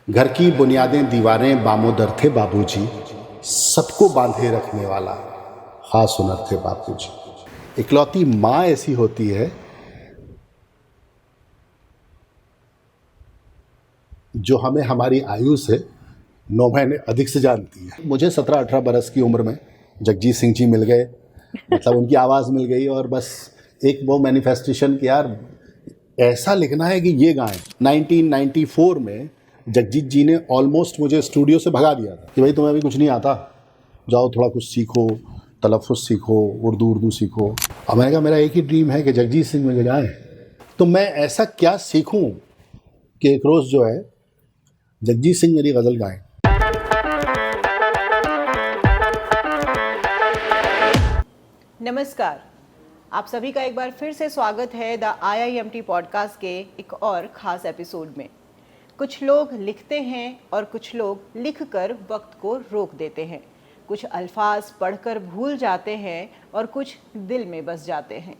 घर की बुनियादें दीवारें बामोदर थे बाबूजी, सबको बांधे रखने वाला खास हुनर थे बापूजी। इकलौती माँ ऐसी होती है जो हमें हमारी आयु से 9 महीने अधिक से जानती है। मुझे 17-18 बरस की उम्र में जगजीत सिंह जी मिल गए, मतलब उनकी आवाज़ मिल गई और बस एक वो मैनिफेस्टेशन कि यार ऐसा लिखना है कि ये गाएं। 1994 में जगजीत जी ने ऑलमोस्ट मुझे स्टूडियो से भगा दिया था कि भाई तुम्हें अभी कुछ नहीं आता, जाओ थोड़ा कुछ सीखो, तलफ़ुज़ सीखो, उर्दू सीखो। अब मैंने कहा मेरा एक ही ड्रीम है कि जगजीत सिंह मुझे गाएं, तो मैं ऐसा क्या सीखूं कि एक रोज़ जो है जगजीत सिंह मेरी गज़ल गाएं। नमस्कार, आप सभी का एक बार फिर से स्वागत है द IIMT पॉडकास्ट के एक और ख़ास एपिसोड में। कुछ लोग लिखते हैं और कुछ लोग लिखकर वक्त को रोक देते हैं। कुछ अल्फाज पढ़कर भूल जाते हैं और कुछ दिल में बस जाते हैं।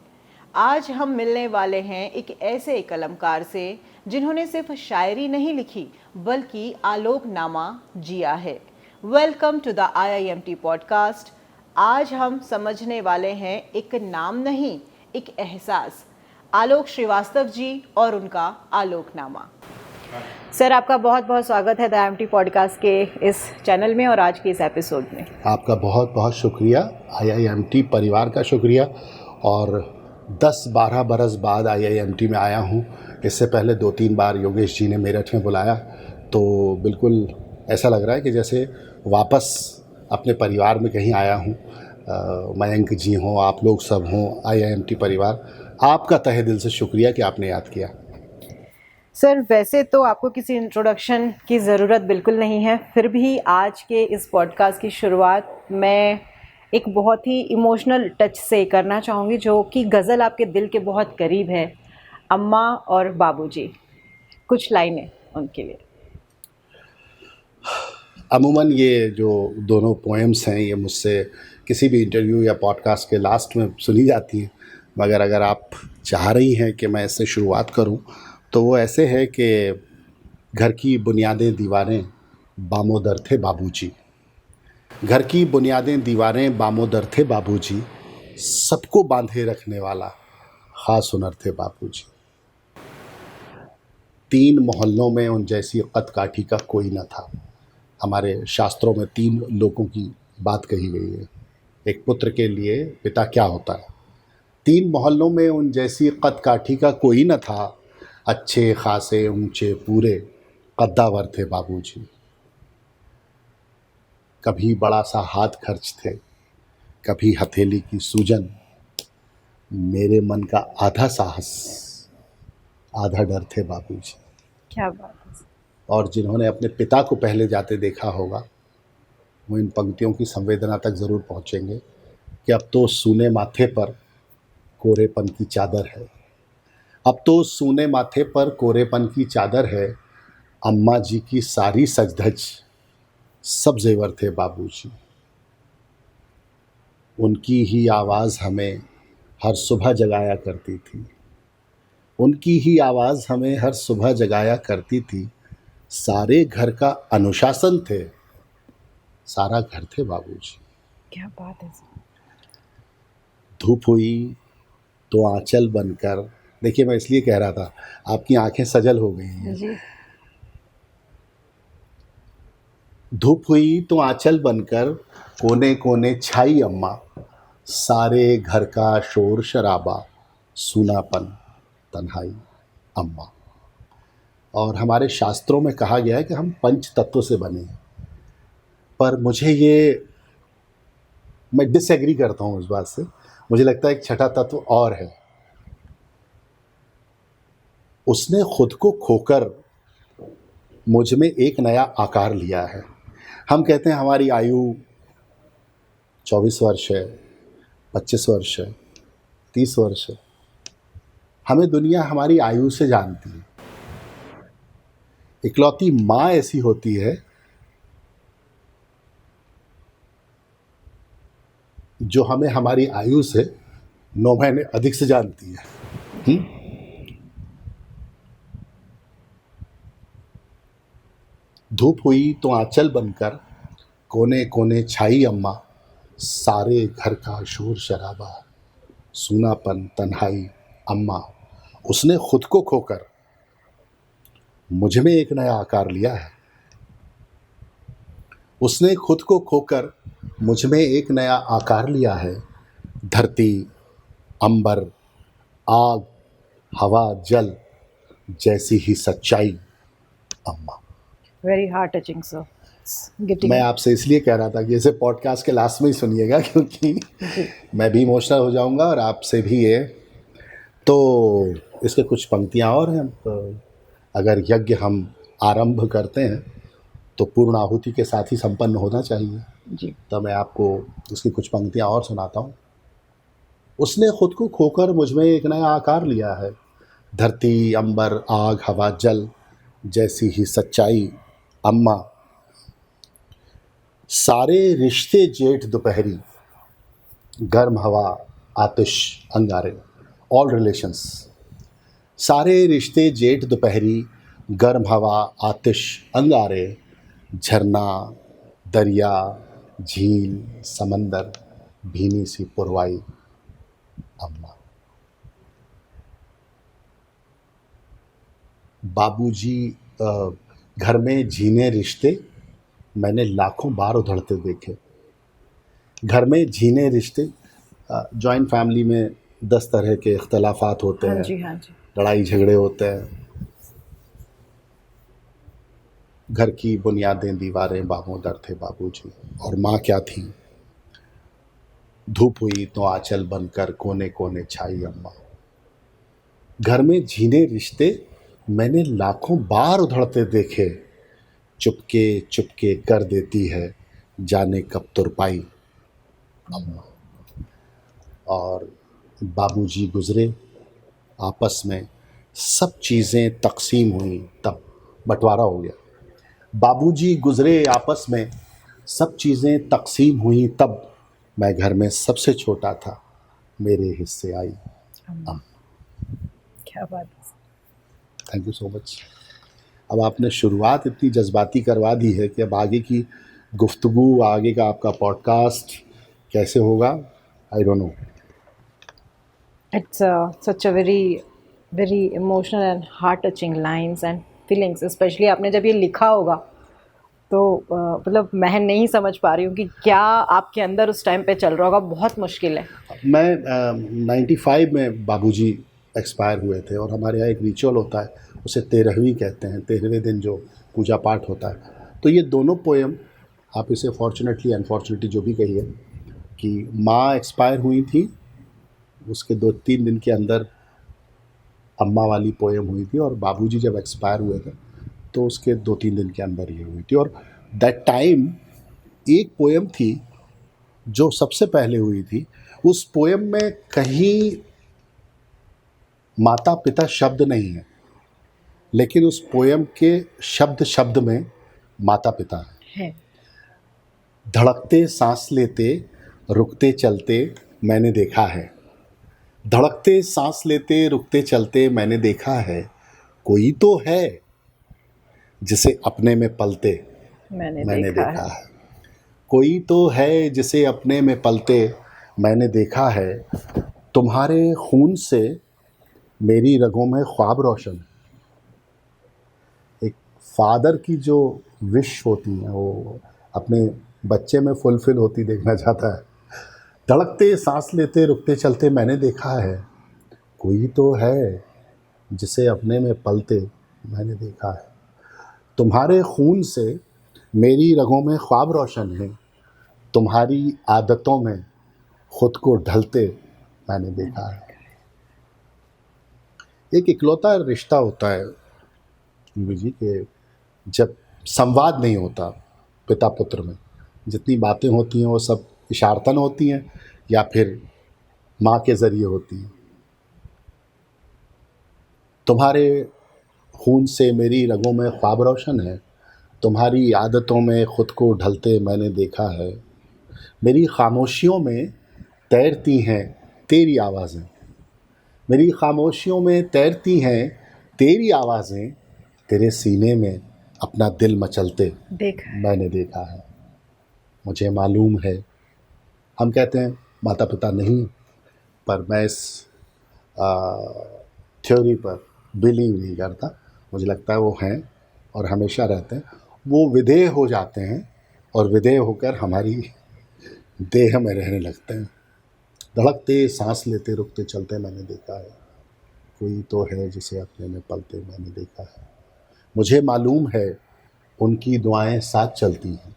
आज हम मिलने वाले हैं एक ऐसे कलमकार से जिन्होंने सिर्फ शायरी नहीं लिखी बल्कि आलोकनामा जिया है। Welcome to the IIMT podcast. आज हम समझने वाले हैं एक नाम नहीं, एक एहसास, आलोक श्रीवास्तव जी और उनका आलोकनामा। सर, आपका बहुत बहुत स्वागत है द IIMT पॉडकास्ट के इस चैनल में और आज के इस एपिसोड में। आपका बहुत बहुत शुक्रिया, IIMT परिवार का शुक्रिया। और 10-12 बरस बाद IIMT में आया हूँ। इससे पहले 2-3 बार योगेश जी ने मेरठ में बुलाया, तो बिल्कुल ऐसा लग रहा है कि जैसे वापस अपने परिवार में कहीं आया हूँ। मयंक जी हों, आप लोग सब हों, IIMT परिवार, आपका तहे दिल से शुक्रिया कि आपने याद किया। सर, वैसे तो आपको किसी इंट्रोडक्शन की ज़रूरत बिल्कुल नहीं है, फिर भी आज के इस पॉडकास्ट की शुरुआत मैं एक बहुत ही इमोशनल टच से करना चाहूँगी, जो कि गज़ल आपके दिल के बहुत करीब है, अम्मा और बाबूजी। कुछ लाइनें उनके लिए। अमूमन ये जो दोनों पोएम्स हैं ये मुझसे किसी भी इंटरव्यू या पॉडकास्ट के लास्ट में सुनी जाती हैं, मगर अगर आप चाह रही हैं कि मैं इससे शुरुआत करूं तो वो ऐसे है कि घर की बुनियादें दीवारें बामोदर थे बाबूजी। घर की बुनियादें दीवारें बामोदर थे बाबूजी, सबको बांधे रखने वाला खास हुनर थे बापूजी। 3 मोहल्लों में उन जैसी कद काठी का कोई न था। हमारे शास्त्रों में 3 लोगों की बात कही गई है। एक पुत्र के लिए पिता क्या होता है। 3 मोहल्लों में उन जैसी कद काठी का कोई न था, अच्छे खासे ऊंचे पूरे कद्दावर थे बाबूजी। कभी बड़ा सा हाथ खर्च थे, कभी हथेली की सूजन, मेरे मन का आधा साहस आधा डर थे बाबूजी। क्या बात है। और जिन्होंने अपने पिता को पहले जाते देखा होगा वो इन पंक्तियों की संवेदना तक ज़रूर पहुँचेंगे कि अब तो सूने माथे पर कोरेपन की चादर है। अब तो सूने माथे पर कोरेपन की चादर है, अम्मा जी की सारी सज-धज सब ज़ेवर थे बाबूजी। उनकी ही आवाज़ हमें हर सुबह जगाया करती थी, उनकी ही आवाज़ हमें हर सुबह जगाया करती थी। सारे घर का अनुशासन थे, सारा घर थे बाबूजी। क्या बात है। धूप हुई तो आंचल बनकर, देखिए मैं इसलिए कह रहा था आपकी आंखें सजल हो गई हैं। जी। धूप हुई तो आंचल बनकर कोने कोने छाई अम्मा, सारे घर का शोर शराबा सूनापन तन्हाई अम्मा। और हमारे शास्त्रों में कहा गया है कि हम पंच तत्व से बने हैं, पर मुझे ये, मैं डिसएग्री करता हूँ उस बात से। मुझे लगता है एक छठा तत्व और है। उसने खुद को खोकर मुझ में एक नया आकार लिया है। हम कहते हैं हमारी आयु 24 वर्ष है, 25 वर्ष है, 30 वर्ष है। हमें दुनिया हमारी आयु से जानती है। इकलौती माँ ऐसी होती है जो हमें हमारी आयु से 9 महीने अधिक से जानती है। धूप हुई तो आंचल बनकर कोने कोने छाई अम्मा, सारे घर का शोर शराबा, सूनापन तन्हाई अम्मा, उसने खुद को खोकर मुझ में एक नया आकार लिया है। उसने खुद को खोकर मुझ में एक नया आकार लिया है। धरती, अंबर, आग, हवा, जल जैसी ही सच्चाई अम्मा। Very heart touching sir, getting. मैं आपसे इसलिए कह रहा था कि इसे पॉडकास्ट के लास्ट में ही सुनिएगा, क्योंकि मैं भी इमोशनल हो जाऊंगा और आपसे भी ये। तो इसके कुछ पंक्तियाँ और हैं। अगर यज्ञ हम आरंभ करते हैं तो पूर्ण आहुति के साथ ही संपन्न होना चाहिए। जी। तो मैं आपको उसकी कुछ पंक्तियाँ और सुनाता हूँ। उसने खुद को खोकर मुझ में एक नया आकार लिया है। धरती, अंबर, आग, हवा, जल जैसी ही सच्चाई अम्मा, सारे रिश्ते जेठ दोपहरी, गर्म हवा, आतिश, अंगारे, ऑल रिलेशंस। सारे रिश्ते जेठ दोपहरी, गर्म हवा, आतिश, अंगारे, झरना, दरिया, झील, समंदर, भीनी सी पुरवाई अम्मा। बाबूजी, घर में झीने रिश्ते मैंने लाखों बार उधड़ते देखे। घर में झीने रिश्ते, जॉइंट फैमिली में 10 तरह के इख्तलाफात होते हाँ हैं, जी, हाँ जी। लड़ाई झगड़े होते हैं। घर की बुनियादें दीवारें बाहोदर थे बाबूजी, और माँ क्या थी। धूप हुई तो आंचल बनकर कोने कोने छाई अम्मा। घर में झीने रिश्ते मैंने लाखों बार उधड़ते देखे, चुपके चुपके कर देती है जाने कब तुरपाई अम्मा। और बाबूजी गुजरे, आपस में सब चीज़ें तकसीम हुई, तब बंटवारा हो गया। बाबूजी गुजरे, आपस में सब चीज़ें तकसीम हुई, तब मैं घर में सबसे छोटा था, मेरे हिस्से आई अम्मा। क्या बात है। Thank you so much. अब आपने शुरुआत इतनी जज्बाती करवा दी है कि अब आगे की गुफ्तगू, आगे का आपका पॉडकास्ट कैसे होगा, I don't know. It's such a very emotional and heart touching lines and feelings, especially आपने जब ये लिखा होगा तो मतलब मैं नहीं समझ पा रही हूँ कि क्या आपके अंदर उस टाइम पे चल रहा होगा। बहुत मुश्किल है। मैं 95 में बाबूजी एक्सपायर हुए थे, और हमारे यहाँ एक रिचुअल होता है, उसे 13वीं कहते हैं, 13वें दिन जो पूजा पाठ होता है। तो ये दोनों पोएम, आप इसे फॉर्चुनेटली अनफॉर्चुनेटली जो भी कहिए, कि माँ एक्सपायर हुई थी, उसके 2-3 दिन के अंदर अम्मा वाली पोएम हुई थी, और बाबूजी जब एक्सपायर हुए थे तो उसके 2-3 दिन के अंदर ये हुई थी। और दैट टाइम एक पोएम थी जो सबसे पहले हुई थी। उस पोएम में कहीं माता पिता शब्द नहीं है, लेकिन उस पोएम के शब्द शब्द में माता पिता है। धड़कते सांस लेते रुकते चलते मैंने देखा है। धड़कते सांस लेते रुकते चलते मैंने देखा है, कोई तो है जिसे अपने में पलते मैंने देखा है। कोई तो है जिसे अपने में पलते मैंने देखा है। तुम्हारे खून से मेरी रगों में ख्वाब रोशन। एक फादर की जो विश होती है वो अपने बच्चे में फुलफिल होती देखना चाहता है। धड़कते सांस लेते रुकते चलते मैंने देखा है, कोई तो है जिसे अपने में पलते मैंने देखा है। तुम्हारे खून से मेरी रगों में ख्वाब रोशन है। तुम्हारी आदतों में खुद को ढलते मैंने देखा है। एक इकलौता रिश्ता होता है जी के जब संवाद नहीं होता पिता पुत्र में, जितनी बातें होती हैं वो सब इशारतन होती हैं या फिर माँ के ज़रिए होती हैं। तुम्हारे खून से मेरी रगों में ख्वाब रोशन है। तुम्हारी आदतों में खुद को ढलते मैंने देखा है। मेरी खामोशियों में तैरती हैं तेरी आवाज़ें। मेरी खामोशियों में तैरती हैं तेरी आवाज़ें। तेरे सीने में अपना दिल मचलते देखा है। मैंने देखा है। मुझे मालूम है, हम कहते हैं माता पिता नहीं, पर मैं इस थ्योरी पर बिलीव नहीं करता। मुझे लगता है वो हैं और हमेशा रहते हैं। वो विधेय हो जाते हैं और विधेय होकर हमारी देह में रहने लगते हैं। धड़कते, सांस लेते, रुकते, चलते मैंने देखा है। कोई तो है जिसे अपने में पलते मैंने देखा है। मुझे मालूम है उनकी दुआएं साथ चलती हैं।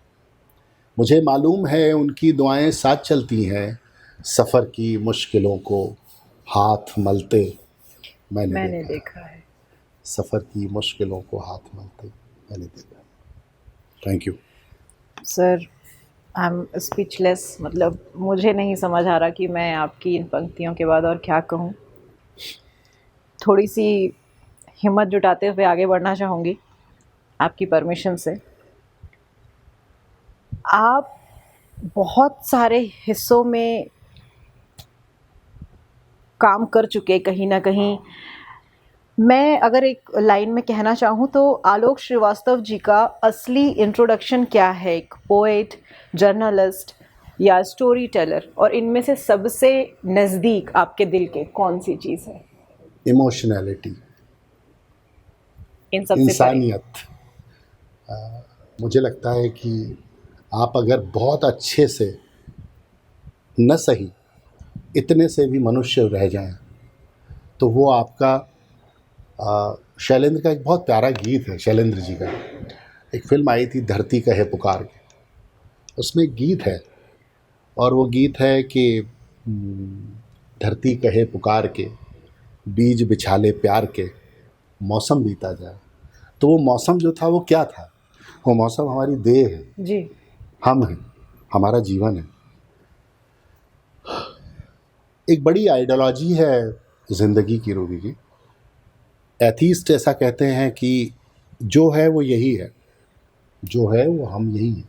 मुझे मालूम है उनकी दुआएं साथ चलती हैं। सफ़र की मुश्किलों को हाथ मलते मैंने मैंने देखा है। देखा है। सफ़र की मुश्किलों को हाथ मलते मैंने देखा। Thank you. Sir, I am speechless. मतलब मुझे नहीं समझ आ रहा कि मैं आपकी इन पंक्तियों के बाद और क्या कहूँ। थोड़ी सी हिम्मत जुटाते हुए आगे बढ़ना चाहूँगी आपकी परमिशन से। आप बहुत सारे हिस्सों में काम कर चुके कहीं ना कहीं। मैं अगर एक लाइन में कहना चाहूँ तो आलोक श्रीवास्तव जी का असली इंट्रोडक्शन क्या है, एक पोएट, जर्नलिस्ट या स्टोरी टेलर, और इनमें से सबसे नज़दीक आपके दिल के कौन सी चीज़ है? इमोशनैलिटी, इन सबसे परे। इंसानियत। मुझे लगता है कि आप अगर बहुत अच्छे से, न सही इतने से भी मनुष्य रह जाएं, तो वो आपका शैलेंद्र का एक बहुत प्यारा गीत है, शैलेंद्र जी का। एक फिल्म आई थी धरती कहे पुकार के, उसमें एक गीत है और वो गीत है कि धरती कहे पुकार के, बीज बिछाले प्यार के, मौसम बीता जाए। तो वो मौसम जो था वो क्या था? वो मौसम हमारी देह है, जी। हम हैं, हमारा जीवन है। एक बड़ी आइडियोलॉजी है ज़िंदगी की, रूबी जी। एथीस्ट ऐसा कहते हैं कि जो है वो यही है, जो है वो हम यही हैं।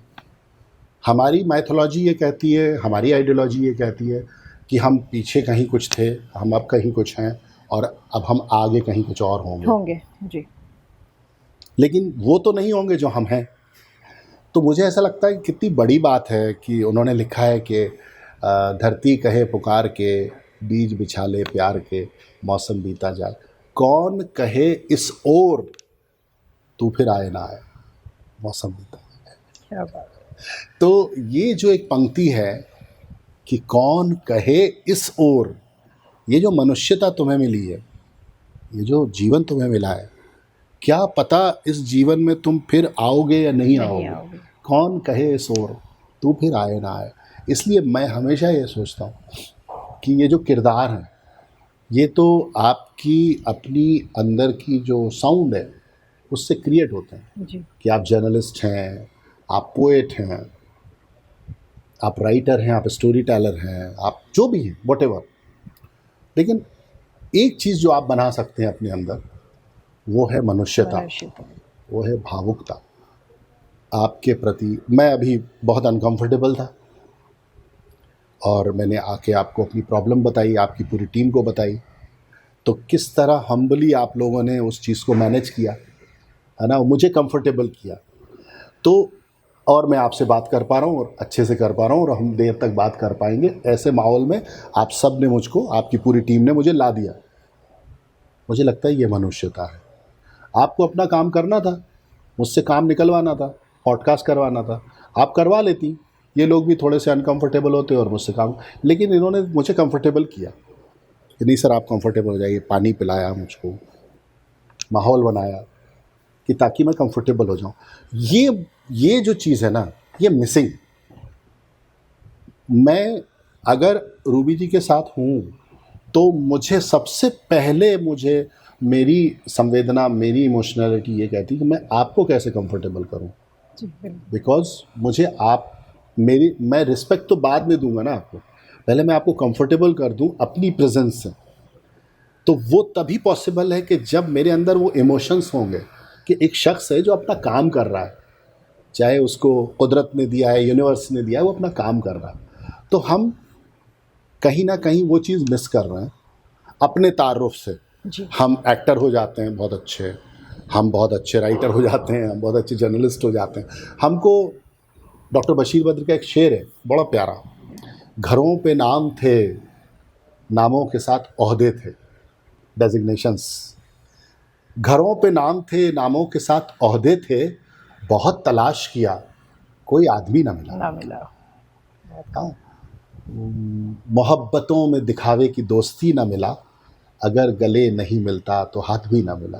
हमारी माइथोलॉजी ये कहती है, हमारी आइडियोलॉजी ये कहती है कि हम पीछे कहीं कुछ थे, हम अब कहीं कुछ हैं और अब हम आगे कहीं कुछ और होंगे। जी। लेकिन वो तो नहीं होंगे जो हम हैं। तो मुझे ऐसा लगता है कि कितनी बड़ी बात है कि उन्होंने लिखा है कि धरती कहे पुकार के, बीज बिछाले प्यार के, मौसम बीता जाए, कौन कहे इस ओर तू फिर आए ना आए, मौसम बीता जाए। क्या बात। तो ये जो एक पंक्ति है कि कौन कहे इस ओर, ये जो मनुष्यता तुम्हें मिली है, ये जो जीवन तुम्हें मिला है, क्या पता इस जीवन में तुम फिर आओगे या नहीं आओगे। कौन कहे इस ओर तू फिर आए ना आए। इसलिए मैं हमेशा ये सोचता हूँ कि ये जो किरदार हैं, ये तो आपकी अपनी अंदर की जो साउंड है उससे क्रिएट होते हैं। जी। कि आप जर्नलिस्ट हैं, आप पोएट हैं, आप राइटर हैं, आप स्टोरी टेलर हैं, आप जो भी हैं, व्हाटएवर। लेकिन एक चीज़ जो आप बना सकते हैं अपने अंदर, वो है मनुष्यता, वो है भावुकता आपके प्रति। मैं अभी बहुत अनकंफर्टेबल था और मैंने आके आपको अपनी प्रॉब्लम बताई, आपकी पूरी टीम को बताई। तो किस तरह हम्बली आप लोगों ने उस चीज़ को मैनेज किया, है ना, मुझे कंफर्टेबल किया। तो और मैं आपसे बात कर पा रहा हूँ और अच्छे से कर पा रहा हूँ और हम देर तक बात कर पाएंगे। ऐसे माहौल में आप सब ने मुझको, आपकी पूरी टीम ने मुझे ला दिया। मुझे लगता है ये मनुष्यता है। आपको अपना काम करना था, मुझसे काम निकलवाना था, पॉडकास्ट करवाना था, आप करवा लेती। ये लोग भी थोड़े से अनकंफर्टेबल होते और मुझसे काम, लेकिन इन्होंने मुझे कंफर्टेबल किया कि नहीं सर आप कंफर्टेबल हो जाइए। पानी पिलाया मुझको, माहौल बनाया कि ताकि मैं कंफर्टेबल हो जाऊं। ये जो चीज़ है ना, ये मिसिंग। मैं अगर रूबी जी के साथ हूँ तो मुझे सबसे पहले मेरी संवेदना, मेरी इमोशनैलिटी ये कहती है कि मैं आपको कैसे कंफर्टेबल करूं। बिकॉज मुझे मैं रिस्पेक्ट तो बाद में दूंगा ना आपको, पहले मैं आपको कंफर्टेबल कर दूं अपनी प्रेजेंस से। तो वो तभी पॉसिबल है कि जब मेरे अंदर वो इमोशंस होंगे कि एक शख्स है जो अपना काम कर रहा है, चाहे उसको कुदरत ने दिया है, यूनिवर्स ने दिया है, वो अपना काम कर रहा है। तो हम कहीं ना कहीं वो चीज़ मिस कर रहे हैं अपने तारुफ से। जी। हम एक्टर हो जाते हैं बहुत अच्छे, हम बहुत अच्छे राइटर हो जाते हैं, हम बहुत अच्छे जर्नलिस्ट हो जाते हैं। हमको डॉक्टर बशीर बद्र का एक शेर है बड़ा प्यारा, घरों पे नाम थे, नामों के साथ ओहदे थे, डेजिग्नेशंस। घरों पे नाम थे, नामों के साथ ओहदे थे, बहुत तलाश किया, कोई आदमी ना मिला। ना मिला। हाँ, मोहब्बतों में दिखावे की दोस्ती ना मिला, अगर गले नहीं मिलता तो हाथ भी ना मिला।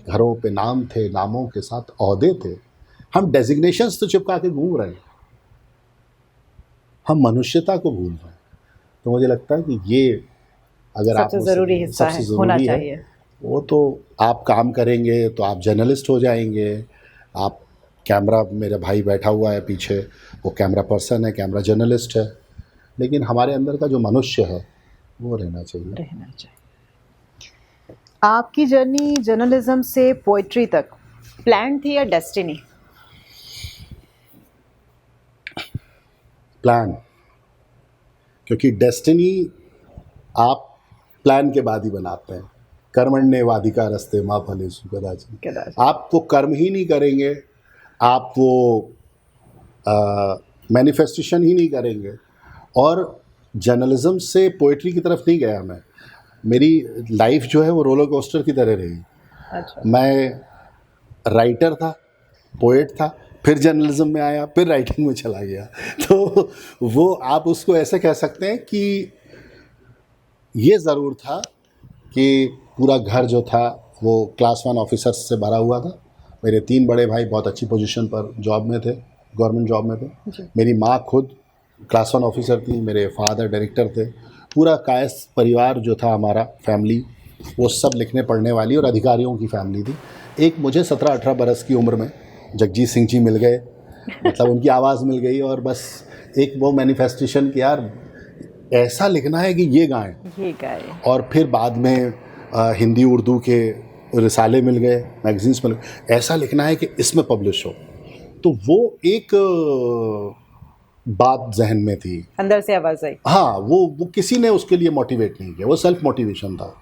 घरों पे नाम थे, नामों के साथ ओहदे थे, हम डेजिग्नेशंस तो चिपका के घूम रहे हैं, हम मनुष्यता को भूल रहे हैं। तो मुझे लगता है कि ये अगर आप सबसे ज़रूरी हिस्सा सबसे है, होना ज़रूरी है, चाहिए। वो तो आप काम करेंगे तो आप जर्नलिस्ट हो जाएंगे। आप कैमरा, मेरा भाई बैठा हुआ है पीछे, वो कैमरा पर्सन है, कैमरा जर्नलिस्ट है, लेकिन हमारे अंदर का जो मनुष्य है वो रहना चाहिए। आपकी जर्नी जर्नलिज्म से पोइट्री तक प्लान थी या डेस्टिनी? प्लान, क्योंकि डेस्टिनी आप प्लान के बाद ही बनाते हैं। कर्मण्येवाधिकारस्ते मा फलेषु कदाचन। आप वो कर्म ही नहीं करेंगे, आप वो मैनिफेस्टेशन ही नहीं करेंगे। और जर्नलिज्म से पोइट्री की तरफ नहीं गया मैं। मेरी लाइफ जो है वो रोलर कोस्टर की तरह रही। अच्छा। मैं राइटर था, पोएट था, फिर जर्नलिज्म में आया, फिर राइटिंग में चला गया। तो वो आप उसको ऐसे कह सकते हैं कि ये ज़रूर था कि पूरा घर जो था वो क्लास 1 ऑफिसर्स से भरा हुआ था। मेरे 3 बड़े भाई बहुत अच्छी पोजीशन पर जॉब में थे, गवर्नमेंट जॉब में थे। मेरी माँ खुद क्लास 1 ऑफिसर थी, मेरे फादर डायरेक्टर थे। पूरा कायस्थ परिवार जो था हमारा, फैमिली, वो सब लिखने पढ़ने वाली और अधिकारियों की फैमिली थी। एक मुझे 17-18 बरस की उम्र में जगजीत सिंह जी मिल गए, मतलब उनकी आवाज़ मिल गई, और बस एक वो मैनिफेस्टेशन कि यार ऐसा लिखना है कि ये गाएं। और फिर बाद में हिंदी उर्दू के रिसाले मिल गए, मैगजीन्स मिल गए, ऐसा लिखना है कि इसमें पब्लिश हो। तो वो एक बात जहन में थी, अंदर से आवाज़ आई। हाँ, वो किसी ने उसके लिए मोटिवेट नहीं किया, वो सेल्फ मोटिवेशन था।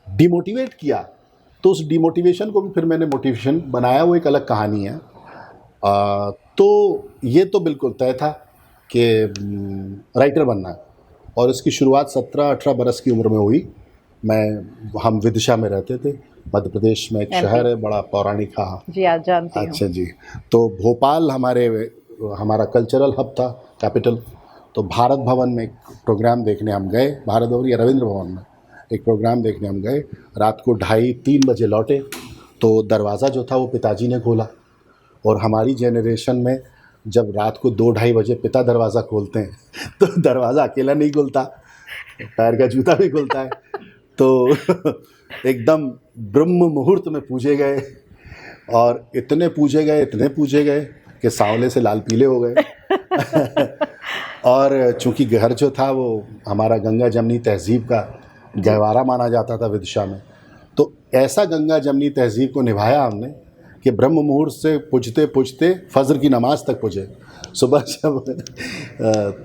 डिमोटिवेट किया तो उस डिमोटिवेशन को भी फिर मैंने मोटिवेशन बनाया, वो एक अलग कहानी है। तो ये तो बिल्कुल तय था कि राइटर बनना है, और इसकी शुरुआत 17-18 बरस की उम्र में हुई। हम विदिशा में रहते थे, मध्य प्रदेश में एक शहर है बड़ा पौराणिक। हाँ जी, आज जानती हूँ। अच्छा जी। तो भोपाल हमारा कल्चरल हब था, कैपिटल। तो भारत भवन में एक प्रोग्राम देखने हम गए, भारत भवन या रविंद्र भवन में एक प्रोग्राम देखने हम गए। रात को 2:30-3 बजे लौटे, तो दरवाज़ा जो था वो पिताजी ने खोला। और हमारी जेनरेशन में जब रात को 2-2:30 बजे पिता दरवाज़ा खोलते हैं तो दरवाज़ा अकेला नहीं खुलता, पैर का जूता भी खुलता है। तो एकदम ब्रह्म मुहूर्त में पूजे गए, और इतने पूजे गए कि सांवले से लाल पीले हो गए। और चूंकि घर जो था वो हमारा गंगा जमनी तहजीब का गहवारा माना जाता था विदिशा में, तो ऐसा गंगा जमनी तहजीब को निभाया हमने कि ब्रह्म मुहूर्त से पूजते पूजते फजर की नमाज तक पूजे। सुबह जब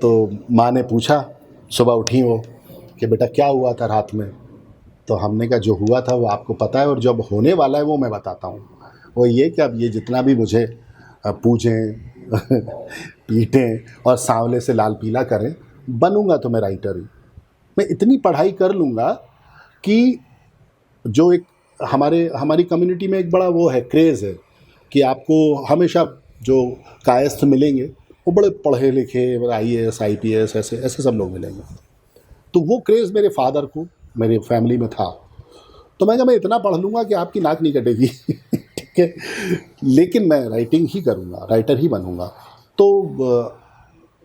तो माँ ने पूछा, सुबह उठी वो, कि बेटा क्या हुआ था रात में? तो हमने कहा जो हुआ था वो आपको पता है, और जब होने वाला है वो मैं बताता हूँ। वो ये कि अब ये जितना भी मुझे पूजें पीटें और सांवले से लाल पीला करें, बनूंगा तो मैं राइटर ही। मैं इतनी पढ़ाई कर लूँगा कि जो एक हमारी कम्युनिटी में एक बड़ा वो है, क्रेज़ है कि आपको हमेशा जो कायस्थ मिलेंगे वो बड़े पढ़े लिखे, IAS IPS ऐसे सब लोग मिलेंगे। तो वो क्रेज़ मेरे फादर को, मेरे फैमिली में था। तो मैं कहा मैं इतना पढ़ लूँगा कि आपकी नाक नहीं कटेगी। ठीक है, लेकिन मैं राइटिंग ही करूँगा, राइटर ही बनूँगा। तो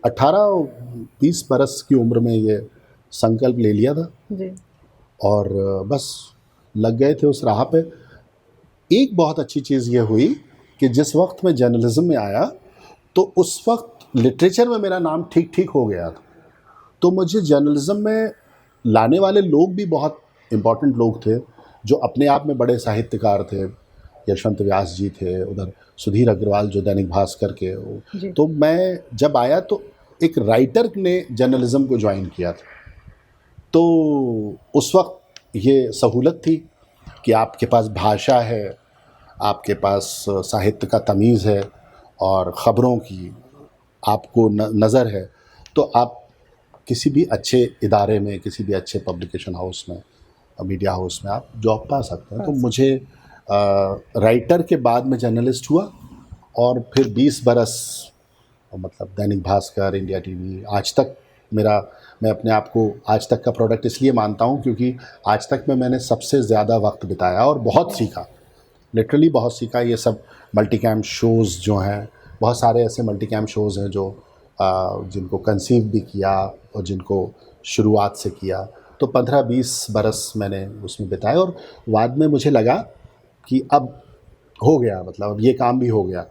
18-20 बरस की उम्र में ये संकल्प ले लिया था जी। और बस लग गए थे उस राह पे। एक बहुत अच्छी चीज़ ये हुई कि जिस वक्त मैं जर्नलिज्म में आया तो उस वक्त लिटरेचर में मेरा नाम ठीक ठीक हो गया था। तो मुझे जर्नलिज्म में लाने वाले लोग भी बहुत इम्पॉर्टेंट लोग थे, जो अपने आप में बड़े साहित्यकार थे। यशवंत व्यास जी थे, उधर सुधीर अग्रवाल जो दैनिक भास्कर के। तो मैं जब आया तो एक राइटर ने जर्नलिज्म को ज्वाइन किया था। तो उस वक्त ये सहूलत थी कि आपके पास भाषा है, आपके पास साहित्य का तमीज़ है और ख़बरों की आपको नज़र है, तो आप किसी भी अच्छे इदारे में, किसी भी अच्छे पब्लिकेशन हाउस में, मीडिया हाउस में आप जॉब पा सकते हैं। तो मुझे राइटर के बाद में जर्नलिस्ट हुआ और फिर 20 बरस मतलब दैनिक भास्कर, इंडिया टीवी, आज तक मेरा, मैं अपने आप को आज तक का प्रोडक्ट इसलिए मानता हूँ क्योंकि आज तक में मैंने सबसे ज़्यादा वक्त बिताया और बहुत सीखा, लिटरली बहुत सीखा। ये सब मल्टीकैम शोज़ जो हैं, बहुत सारे ऐसे मल्टीकैम शोज़ हैं जो जिनको कंसीव भी किया और जिनको शुरुआत से किया, तो 15-20 बरस मैंने उसमें बिताए और बाद में मुझे लगा कि अब हो गया, मतलब अब ये काम भी हो गया।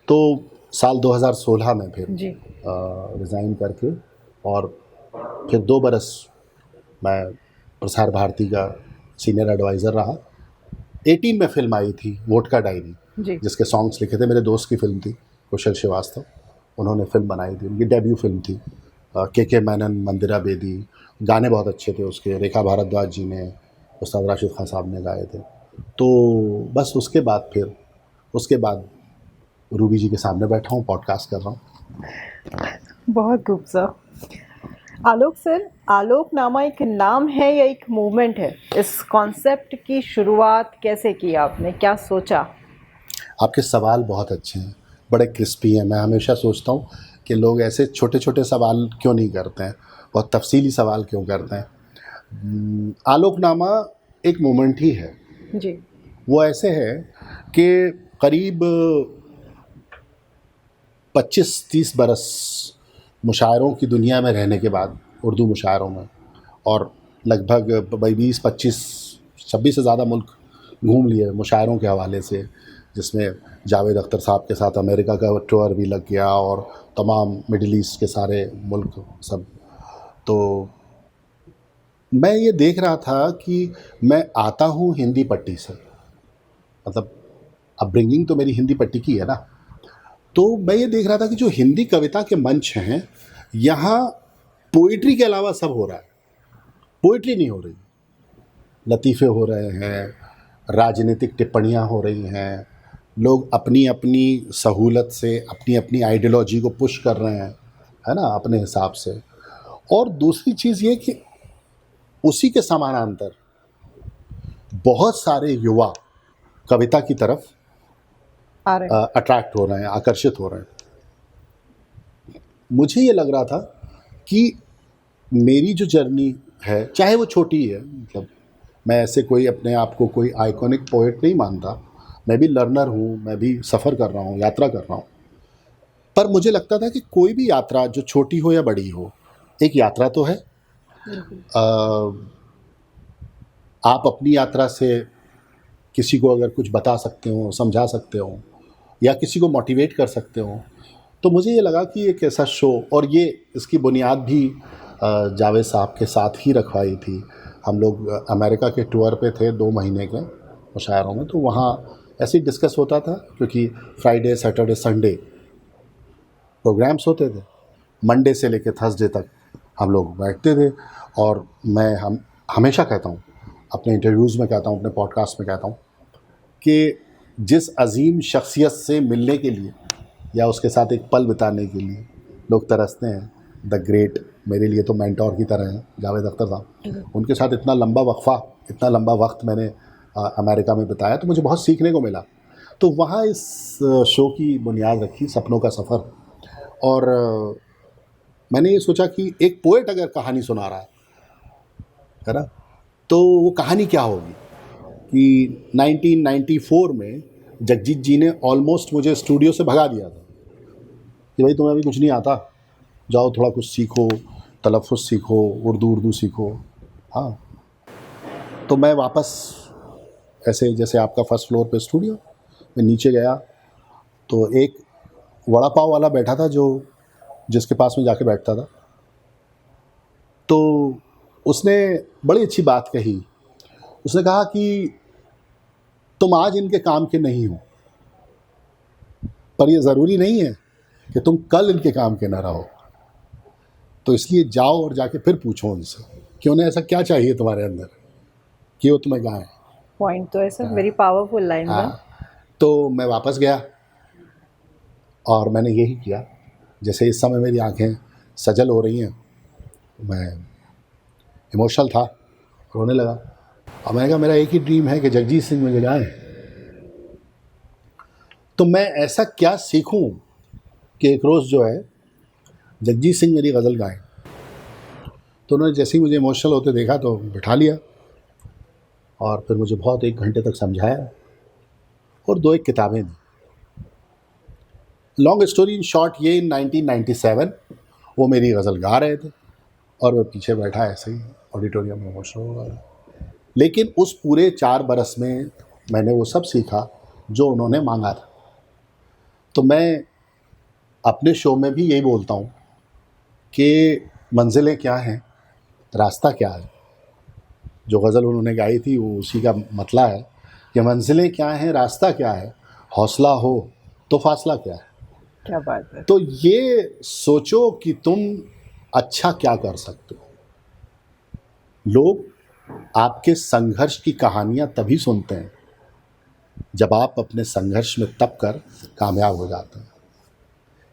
तो साल 2016 में फिर रिज़ाइन करके और फिर 2 बरस मैं प्रसार भारती का सीनियर एडवाइज़र रहा। 18 में फिल्म आई थी वोडका डायरी, जिसके सॉन्ग्स लिखे थे, मेरे दोस्त की फिल्म थी, कुशल श्रीवास्तव, उन्होंने फिल्म बनाई थी, उनकी डेब्यू फिल्म थी। के मैनन, मंदिरा बेदी, गाने बहुत अच्छे थे उसके, रेखा भारद्वाज जी ने, उस्ताद राशिद खान साहब ने गाए थे। तो बस उसके बाद रूबी जी के सामने बैठा हूँ, पॉडकास्ट कर रहा हूँ। बहुत खूब सर। आलोक सर, आलोकनामा एक नाम है या एक मूवमेंट है? इस कॉन्सेप्ट की शुरुआत कैसे की आपने, क्या सोचा? आपके सवाल बहुत अच्छे हैं, बड़े क्रिस्पी हैं। मैं हमेशा सोचता हूँ कि लोग ऐसे छोटे छोटे सवाल क्यों नहीं करते हैं, बहुत तफसीली सवाल क्यों करते हैं। आलोकनामा एक मोमेंट ही है जी। वो ऐसे है कि करीब 25-30 बरस मुशायरों की दुनिया में रहने के बाद, उर्दू मुशायरों में, और लगभग 20-25-26 से ज़्यादा मुल्क घूम लिए मुशायरों के हवाले से, जिसमें जावेद अख्तर साहब के साथ अमेरिका का टूर भी लग गया और तमाम मिडिल ईस्ट के सारे मुल्क सब। तो मैं ये देख रहा था कि मैं आता हूँ हिंदी पट्टी से, मतलब अपब्रिंगिंग तो मेरी हिंदी पट्टी की है ना, तो मैं ये देख रहा था कि जो हिंदी कविता के मंच हैं, यहाँ पोइट्री के अलावा सब हो रहा है। पोइट्री नहीं हो रही, लतीफ़े हो रहे हैं, राजनीतिक टिप्पणियाँ हो रही हैं, लोग अपनी अपनी सहूलत से अपनी अपनी आइडियोलॉजी को पुश कर रहे हैं, है ना, अपने हिसाब से। और दूसरी चीज़ ये कि उसी के समानांतर बहुत सारे युवा कविता की तरफ अट्रैक्ट हो रहे हैं, आकर्षित हो रहे हैं। मुझे ये लग रहा था कि मेरी जो जर्नी है, चाहे वो छोटी है, मतलब मैं ऐसे कोई अपने आप को कोई आइकॉनिक पोएट नहीं मानता, मैं भी लर्नर हूँ, मैं भी सफ़र कर रहा हूँ, यात्रा कर रहा हूँ, पर मुझे लगता था कि कोई भी यात्रा, जो छोटी हो या बड़ी हो, एक यात्रा तो है। आप अपनी यात्रा से किसी को अगर कुछ बता सकते हो, समझा सकते हो, या किसी को मोटिवेट कर सकते हो, तो मुझे ये लगा कि एक ऐसा शो, और ये इसकी बुनियाद भी जावेद साहब के साथ ही रखवाई थी। हम लोग अमेरिका के टूर पे थे 2 महीने के मुशायरों में, तो वहाँ ऐसे ही डिस्कस होता था, क्योंकि फ्राइडे, सैटरडे, संडे प्रोग्राम्स होते थे, मंडे से लेकर थर्सडे तक हम लोग बैठते थे। और मैं हमेशा कहता हूँ, अपने इंटरव्यूज़ में कहता हूँ, अपने पॉडकास्ट में कहता हूँ कि जिस अजीम शख्सियत से मिलने के लिए या उसके साथ एक पल बिताने के लिए लोग तरसते हैं, द ग्रेट, मेरे लिए तो मेंटोर की तरह हैं जावेद अख्तर साहब। उनके साथ इतना लंबा वक्फा, इतना लंबा वक्त मैंने अमेरिका में बिताया, तो मुझे बहुत सीखने को मिला। तो वहाँ इस शो की बुनियाद रखी, सपनों का सफ़र। और मैंने ये सोचा कि एक पोएट अगर कहानी सुना रहा है ना, तो वो कहानी क्या होगी कि 1994 में जगजीत जी ने ऑलमोस्ट मुझे स्टूडियो से भगा दिया था कि भाई तुम्हें अभी कुछ नहीं आता, जाओ थोड़ा कुछ सीखो, तलफ़्फ़ुज़ सीखो, उर्दू सीखो। हाँ, तो मैं वापस ऐसे, जैसे आपका फर्स्ट फ्लोर पे स्टूडियो, मैं नीचे गया तो एक वड़ा पाव वाला बैठा था, जो जिसके पास में जाके बैठता था, तो उसने बड़ी अच्छी बात कही। उसने कहा कि तुम आज इनके काम के नहीं हो, पर ये ज़रूरी नहीं है कि तुम कल इनके काम के ना रहो, तो इसलिए जाओ और जाके फिर पूछो उनसे कि उन्हें ऐसा क्या चाहिए तुम्हारे अंदर कि वो तुम्हें गाएं। पॉइंट तो ऐसा वेरी पावरफुल लाइन था। तो मैं वापस गया और मैंने यही किया। जैसे इस समय मेरी आंखें सजल हो रही हैं, मैं इमोशनल था, रोने लगा और मैंने कहा मेरा एक ही ड्रीम है कि जगजीत सिंह मुझे गाएं। तो मैं ऐसा क्या सीखूं कि एक रोज़ जो है जगजीत सिंह मेरी गज़ल गाएं। तो उन्होंने जैसे ही मुझे इमोशनल होते देखा तो बिठा लिया और फिर मुझे बहुत 1 घंटे तक समझाया और 2 एक किताबें दी। लॉन्ग स्टोरी इन शॉर्ट, ये इन 1997 वो मेरी गज़ल गा रहे थे और मैं पीछे बैठा ऐसे ही ऑडिटोरियम में इमोशनल हो रहा था। लेकिन उस पूरे 4 बरस में मैंने वो सब सीखा जो उन्होंने मांगा था। तो मैं अपने शो में भी यही बोलता हूँ कि मंजिलें क्या हैं, रास्ता क्या है। जो गज़ल उन्होंने गाई थी वो उसी का मतला है कि मंजिलें क्या हैं, रास्ता क्या है, हौसला हो तो फासला क्या है। क्या बात है। तो ये सोचो कि तुम अच्छा क्या कर सकते हो। लोग आपके संघर्ष की कहानियाँ तभी सुनते हैं जब आप अपने संघर्ष में तप कर कामयाब हो जाते हैं।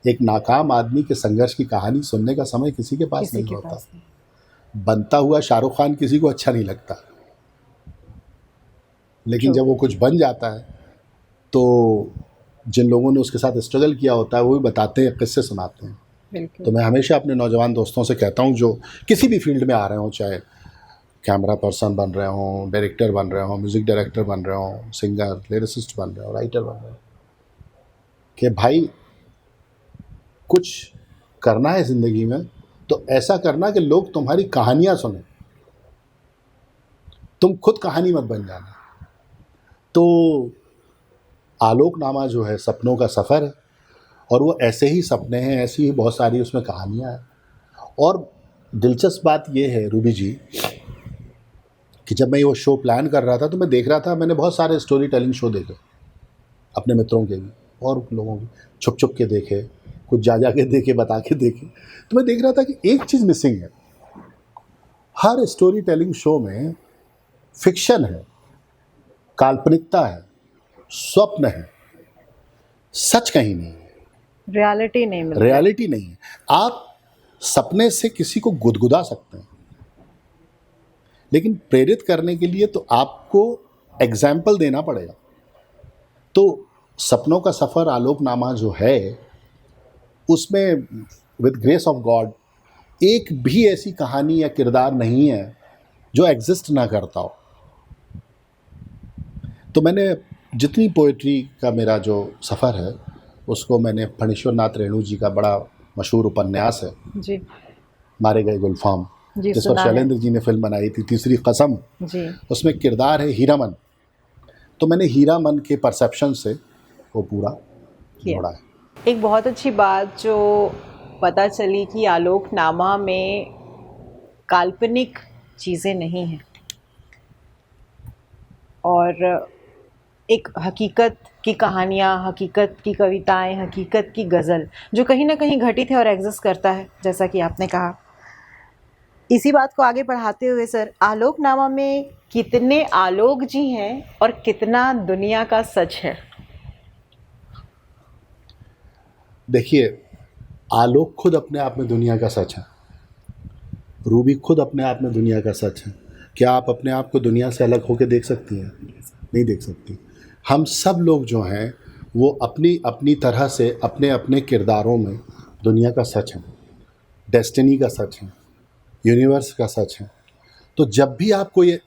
एक नाकाम आदमी के संघर्ष की कहानी सुनने का समय किसी के पास नहीं होता। बनता हुआ शाहरुख खान किसी को अच्छा नहीं लगता, लेकिन जब वो कुछ बन जाता है तो जिन लोगों ने उसके साथ स्ट्रगल किया होता है वो भी बताते हैं, किस्से सुनाते हैं। तो मैं हमेशा अपने नौजवान दोस्तों से कहता हूँ जो किसी भी फील्ड में आ रहे हों, चाहे कैमरा पर्सन बन रहे हों, डायरेक्टर बन रहे हों, म्यूज़िक डायरेक्टर बन रहे हों, सिंगर लिरिसिस्ट बन रहे हों, राइटर बन रहे हों, कि भाई कुछ करना है ज़िंदगी में तो ऐसा करना कि लोग तुम्हारी कहानियाँ सुनें, तुम खुद कहानी मत बन जाना। तो आलोकनामा जो है सपनों का सफ़र है और वो ऐसे ही सपने हैं, ऐसी ही बहुत सारी उसमें कहानियाँ हैं। और दिलचस्प बात ये है रूबी जी कि जब मैं ये वो शो प्लान कर रहा था तो मैं देख रहा था, मैंने बहुत सारे स्टोरी टेलिंग शो देखे, अपने मित्रों के भी और लोगों के, छुप छुप के देखे, कुछ जा के देखे, बता के देखे। तो मैं देख रहा था कि एक चीज़ मिसिंग है। हर स्टोरी टेलिंग शो में फिक्शन है, काल्पनिकता है, स्वप्न है, सच कहीं नहीं है, रियलिटी नहीं मिलती। रियलिटी नहीं है। आप सपने से किसी को गुदगुदा सकते हैं, लेकिन प्रेरित करने के लिए तो आपको एग्जाम्पल देना पड़ेगा। तो सपनों का सफ़र आलोकनामा जो है उसमें विद ग्रेस ऑफ गॉड एक भी ऐसी कहानी या किरदार नहीं है जो एग्जिस्ट ना करता हो। तो मैंने जितनी पोइट्री का मेरा जो सफ़र है उसको मैंने फणीश्वर नाथ रेणु जी का बड़ा मशहूर उपन्यास है जी मारे गए गुलफाम, जी, जिस पर सुना है। शैलेंद्र जी ने फिल्म बनाई थी तीसरी कसम, जी उसमें किरदार है हीरामन। तो मैंने हीरामन के परसेप्शन से वो पूरा किया। जोड़ा है। एक बहुत अच्छी बात जो पता चली कि आलोकनामा में काल्पनिक चीज़ें नहीं हैं और एक हकीकत की कहानियाँ, हकीकत की कविताएं, हकीकत की गज़ल जो कहीं ना कहीं घटित है और एग्जिस्ट करता है, जैसा कि आपने कहा। इसी बात को आगे बढ़ाते हुए सर, आलोकनामा में कितने आलोक जी हैं और कितना दुनिया का सच है? देखिए, आलोक खुद अपने आप में दुनिया का सच है, रूबी खुद अपने आप में दुनिया का सच है। क्या आप अपने आप को दुनिया से अलग होकर देख सकती हैं? नहीं देख सकती। हम सब लोग जो हैं वो अपनी अपनी तरह से अपने अपने किरदारों में दुनिया का सच है, डेस्टिनी का सच है, यूनिवर्स का सच है। तो जब भी आपको ये,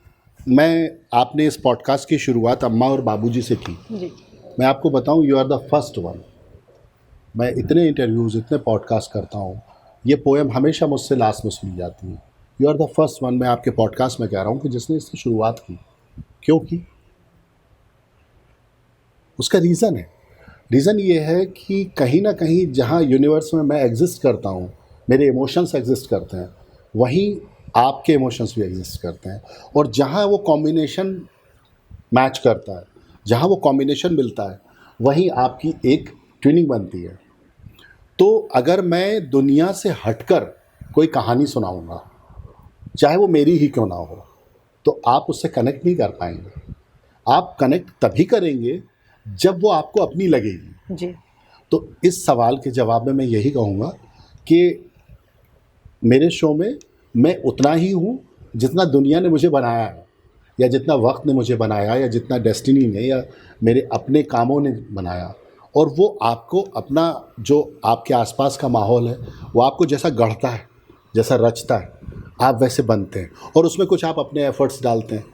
आपने इस पॉडकास्ट की शुरुआत अम्मा और बाबूजी से की। जी मैं आपको बताऊं, you are the first one. मैं इतने इंटरव्यूज़, इतने पॉडकास्ट करता हूँ, ये पोएम हमेशा मुझसे लास्ट में सुनी जाती है। You are the first one, मैं आपके पॉडकास्ट में कह रहा हूँ कि जिसने इसकी शुरुआत की। क्यों की? उसका रीज़न है। रीज़न ये है कि कहीं ना कहीं जहाँ यूनिवर्स में मैं एग्जिस्ट करता हूँ, मेरे इमोशंस एग्जिस्ट करते हैं, वहीं आपके इमोशंस भी एग्जिस्ट करते हैं। और जहाँ वो कॉम्बिनेशन मैच करता है, जहाँ वो कॉम्बिनेशन मिलता है, वहीं आपकी एक ट्विनिंग बनती है। तो अगर मैं दुनिया से हटकर कोई कहानी सुनाऊंगा, चाहे वो मेरी ही क्यों ना हो, तो आप उससे कनेक्ट नहीं कर पाएंगे। आप कनेक्ट तभी करेंगे जब वो आपको अपनी लगेगी। जी। तो इस सवाल के जवाब में मैं यही कहूँगा कि मेरे शो में मैं उतना ही हूँ जितना दुनिया ने मुझे बनाया है, या जितना वक्त ने मुझे बनाया, या जितना डेस्टिनी ने या मेरे अपने कामों ने बनाया। और वो आपको अपना जो आपके आसपास का माहौल है वो आपको जैसा गढ़ता है, जैसा रचता है, आप वैसे बनते हैं। और उसमें कुछ आप अपने एफर्ट्स डालते हैं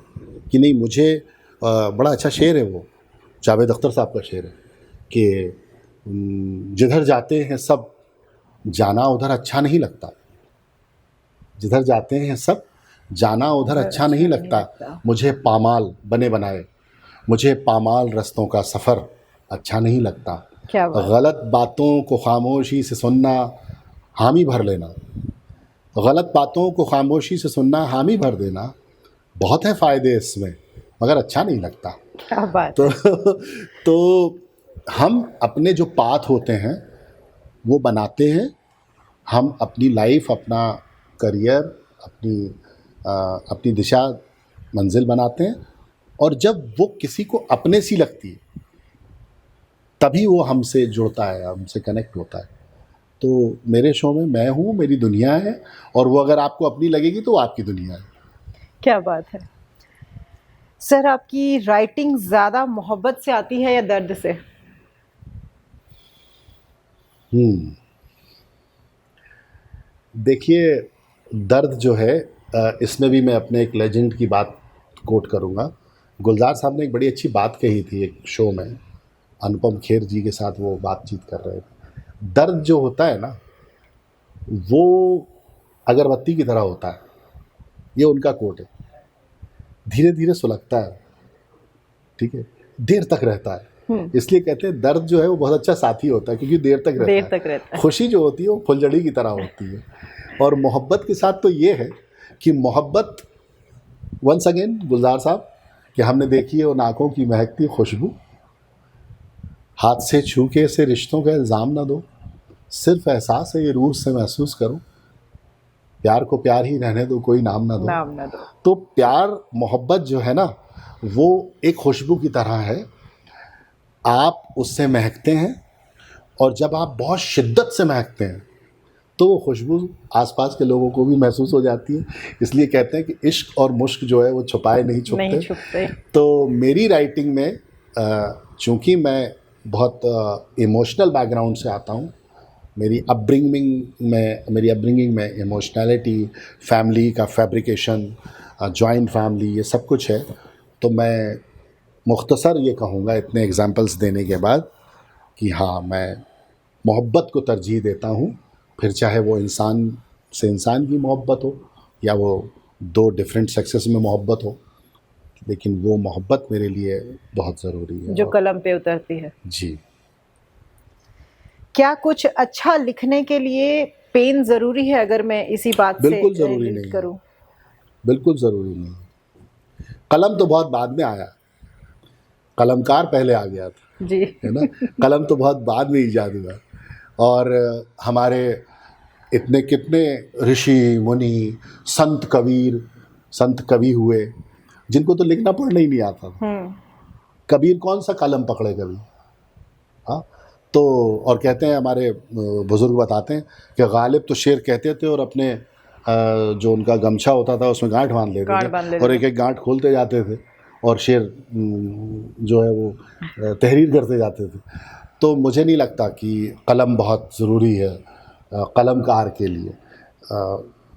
कि नहीं, मुझे बड़ा अच्छा शेर है वो, जावेद अख्तर साहब का शेर है कि जिधर जाते हैं सब, जाना उधर अच्छा नहीं लगता। जिधर जाते हैं सब, जाना उधर अच्छा नहीं लगता। मुझे पामाल बने बनाए, मुझे पामाल रस्तों का सफ़र अच्छा नहीं लगता। क्या बात। गलत बातों को खामोशी से सुनना, हामी भर लेना। गलत बातों को खामोशी से सुनना, हामी भर देना, बहुत है फ़ायदे इसमें, मगर अच्छा नहीं लगता। क्या बात। तो हम अपने जो पाथ होते हैं वो बनाते हैं। हम अपनी लाइफ, अपना करियर, अपनी दिशा मंजिल बनाते हैं। और जब वो किसी को अपने सी लगती है तभी वो हमसे जुड़ता है, हमसे कनेक्ट होता है। तो मेरे शो में मैं हूँ, मेरी दुनिया है, और वो अगर आपको अपनी लगेगी तो वो आपकी दुनिया है। क्या बात है सर। आपकी राइटिंग ज़्यादा मोहब्बत से आती है या दर्द से? देखिए, दर्द जो है, इसमें भी मैं अपने एक लेजेंड की बात कोट करूँगा। गुलजार साहब ने एक बड़ी अच्छी बात कही थी एक शो में, अनुपम खेर जी के साथ वो बातचीत कर रहे थे। दर्द जो होता है ना, वो अगरबत्ती की तरह होता है, ये उनका कोट है। धीरे धीरे सुलगता है, ठीक है, देर तक रहता है। इसलिए कहते हैं दर्द जो है वो बहुत अच्छा साथी होता है, क्योंकि देर तक रहता है। खुशी जो होती है वो फुलझड़ी की तरह होती है। और मोहब्बत के साथ तो ये है कि मोहब्बत, वंस अगेन गुलजार साहब, कि हमने देखी है उन आँखों की महकती खुशबू, हाथ से छू के से रिश्तों का इल्ज़ाम ना दो, सिर्फ एहसास है ये रूह से महसूस करो, प्यार को प्यार ही रहने दो, कोई नाम ना दो। तो प्यार, मोहब्बत जो है ना, वो एक खुशबू की तरह है। आप उससे महकते हैं, और जब आप बहुत शिद्दत से महकते हैं तो वो खुशबू आसपास के लोगों को भी महसूस हो जाती है। इसलिए कहते हैं कि इश्क और मुश्क जो है वो छुपाए नहीं छुपते। तो मेरी राइटिंग में, चूँकि मैं बहुत इमोशनल बैकग्राउंड से आता हूँ, मेरी अपब्रिंगिंग में इमोशनैलिटी, फैमिली का फैब्रिकेशन, जॉइंट फैमिली, ये सब कुछ है। तो मैं मुख्तसर ये कहूँगा इतने एग्जांपल्स देने के बाद कि हाँ, मैं मोहब्बत को तरजीह देता हूँ। फिर चाहे वो इंसान से इंसान की मोहब्बत हो, या वो दो डिफरेंट सेक्सेस में मोहब्बत हो, लेकिन वो मोहब्बत मेरे लिए बहुत ज़रूरी है, जो कलम पे उतरती है। जी। क्या कुछ अच्छा लिखने के लिए पेन ज़रूरी है? अगर मैं इसी बात से बिल्कुल ज़रूरी नहीं करूं, बिल्कुल ज़रूरी नहीं। कलम तो बहुत बाद में आया, कलमकार पहले आ गया था, जी, है ना। कलम तो बहुत बाद में ईजाद हुआ। और हमारे इतने कितने ऋषि मुनि, संत कवि हुए जिनको तो लिखना पढ़ना ही नहीं आता था। कबीर कौन सा कलम पकड़े कभी, हाँ। तो और कहते हैं, हमारे बुजुर्ग बताते हैं कि गालिब तो शेर कहते थे और अपने जो उनका गमछा होता था उसमें गांठ बांध लेते थे, और एक एक गांठ खोलते जाते थे, और शेर जो है वो तहरीर करते जाते थे। तो मुझे नहीं लगता कि कलम बहुत ज़रूरी है कलमकार के लिए।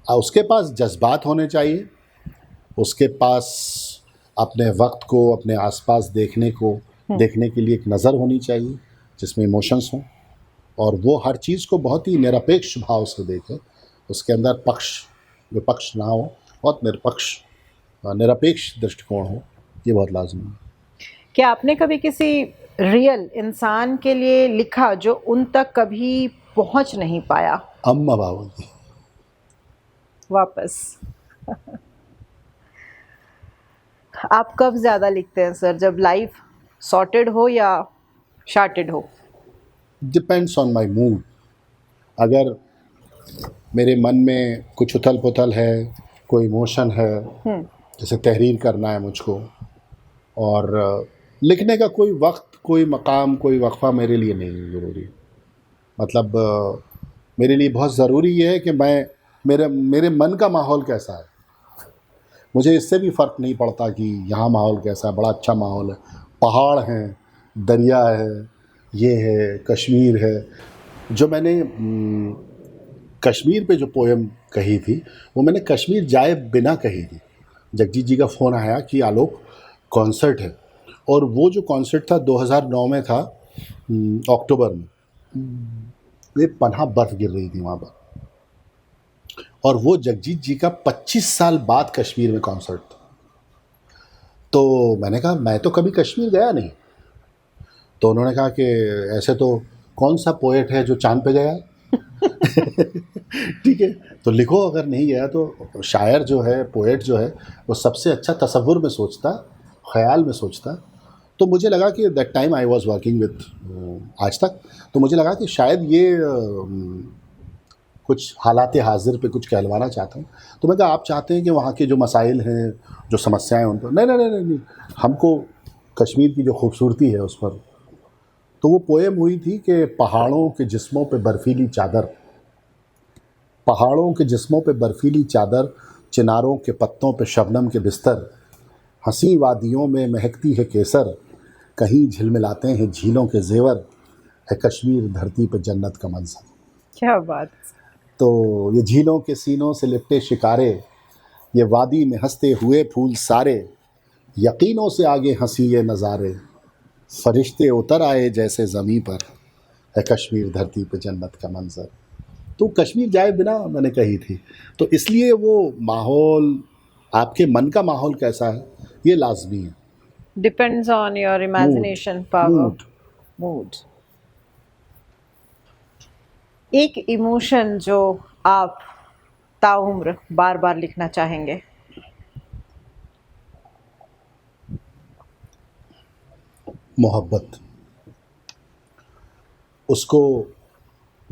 उसके पास जज्बात होने चाहिए, उसके पास अपने वक्त को, अपने आसपास देखने के लिए एक नज़र होनी चाहिए जिसमें इमोशंस हों, और वो हर चीज़ को बहुत ही निरपेक्ष भाव से देखे। उसके अंदर पक्ष विपक्ष ना हो, बहुत निरपेक्ष दृष्टिकोण हो, ये बहुत लाजमी है। क्या आपने कभी किसी रियल इंसान के लिए लिखा जो उन तक कभी पहुंच नहीं पाया? अम्मा बाबू जी वापस। आप कब ज़्यादा लिखते हैं सर, जब लाइफ सॉर्टेड हो या शार्टेड हो? Depends on my mood. अगर मेरे मन में कुछ उथल पुथल है, कोई इमोशन है, जैसे तहरीर करना है मुझको, और लिखने का कोई वक्त कोई मकाम, कोई वक्फ़ा मेरे लिए नहीं ज़रूरी। मतलब मेरे लिए बहुत ज़रूरी ये है कि मेरे मन का माहौल कैसा है। मुझे इससे भी फ़र्क नहीं पड़ता कि यहाँ माहौल कैसा है, बड़ा अच्छा माहौल है, पहाड़ हैं, दरिया है, ये है, कश्मीर है। जो मैंने कश्मीर पे जो पोएम कही थी, वो मैंने कश्मीर जाए बिना कही थी। जगजीत जी का फ़ोन आया कि आलोक कॉन्सर्ट है, और वो जो कॉन्सर्ट था 2009 में था, अक्टूबर में। ये पनाह बर्फ़ गिर रही थी वहाँ पर, और वो जगजीत जी का 25 साल बाद कश्मीर में कॉन्सर्ट था। तो मैंने कहा मैं तो कभी कश्मीर गया नहीं। तो उन्होंने कहा कि ऐसे तो कौन सा पोएट है जो चांद पे गया है? ठीक है, तो लिखो, अगर नहीं गया तो। शायर जो है, पोएट जो है, वो सबसे अच्छा तसव्वुर में सोचता, ख़याल में सोचता। तो मुझे लगा कि that time I was working with आज तक, तो मुझे लगा कि शायद ये कुछ हालात हाज़िर पे कुछ कहलवाना चाहता हूँ। तो मैं कहा आप चाहते हैं कि वहाँ के जो मसाइल हैं, जो समस्याएं हैं, उन पर नहीं नहीं नहीं नहीं नहीं, हमको कश्मीर की जो खूबसूरती है उस पर। तो वो पोएम हुई थी कि पहाड़ों के जिस्मों पे बर्फीली चादर, पहाड़ों के जिस्मों पे बर्फीली चादर, चिनारों के पत्तों पे शबनम के बिस्तर, हंसी वादियों में महकती है केसर, कहीं झिलमिलाते हैं झीलों के जेवर, है कश्मीर धरती पे जन्नत का मंजर। क्या बात। तो ये झीलों के सीनों से लिपटे शिकारे, ये वादी में हंसते हुए फूल सारे, यकीनों से आगे हंसी ये नज़ारे, फरिश्ते उतर आए जैसे ज़मीं पर, है कश्मीर धरती पे जन्नत का मंजर। तो कश्मीर जाए बिना मैंने कही थी। तो इसलिए वो माहौल, आपके मन का माहौल कैसा है, ये लाजमी है। Depends on your imagination power, mood. Mood. एक इमोशन जो आप ताउम्र बार बार लिखना चाहेंगे? मोहब्बत। उसको,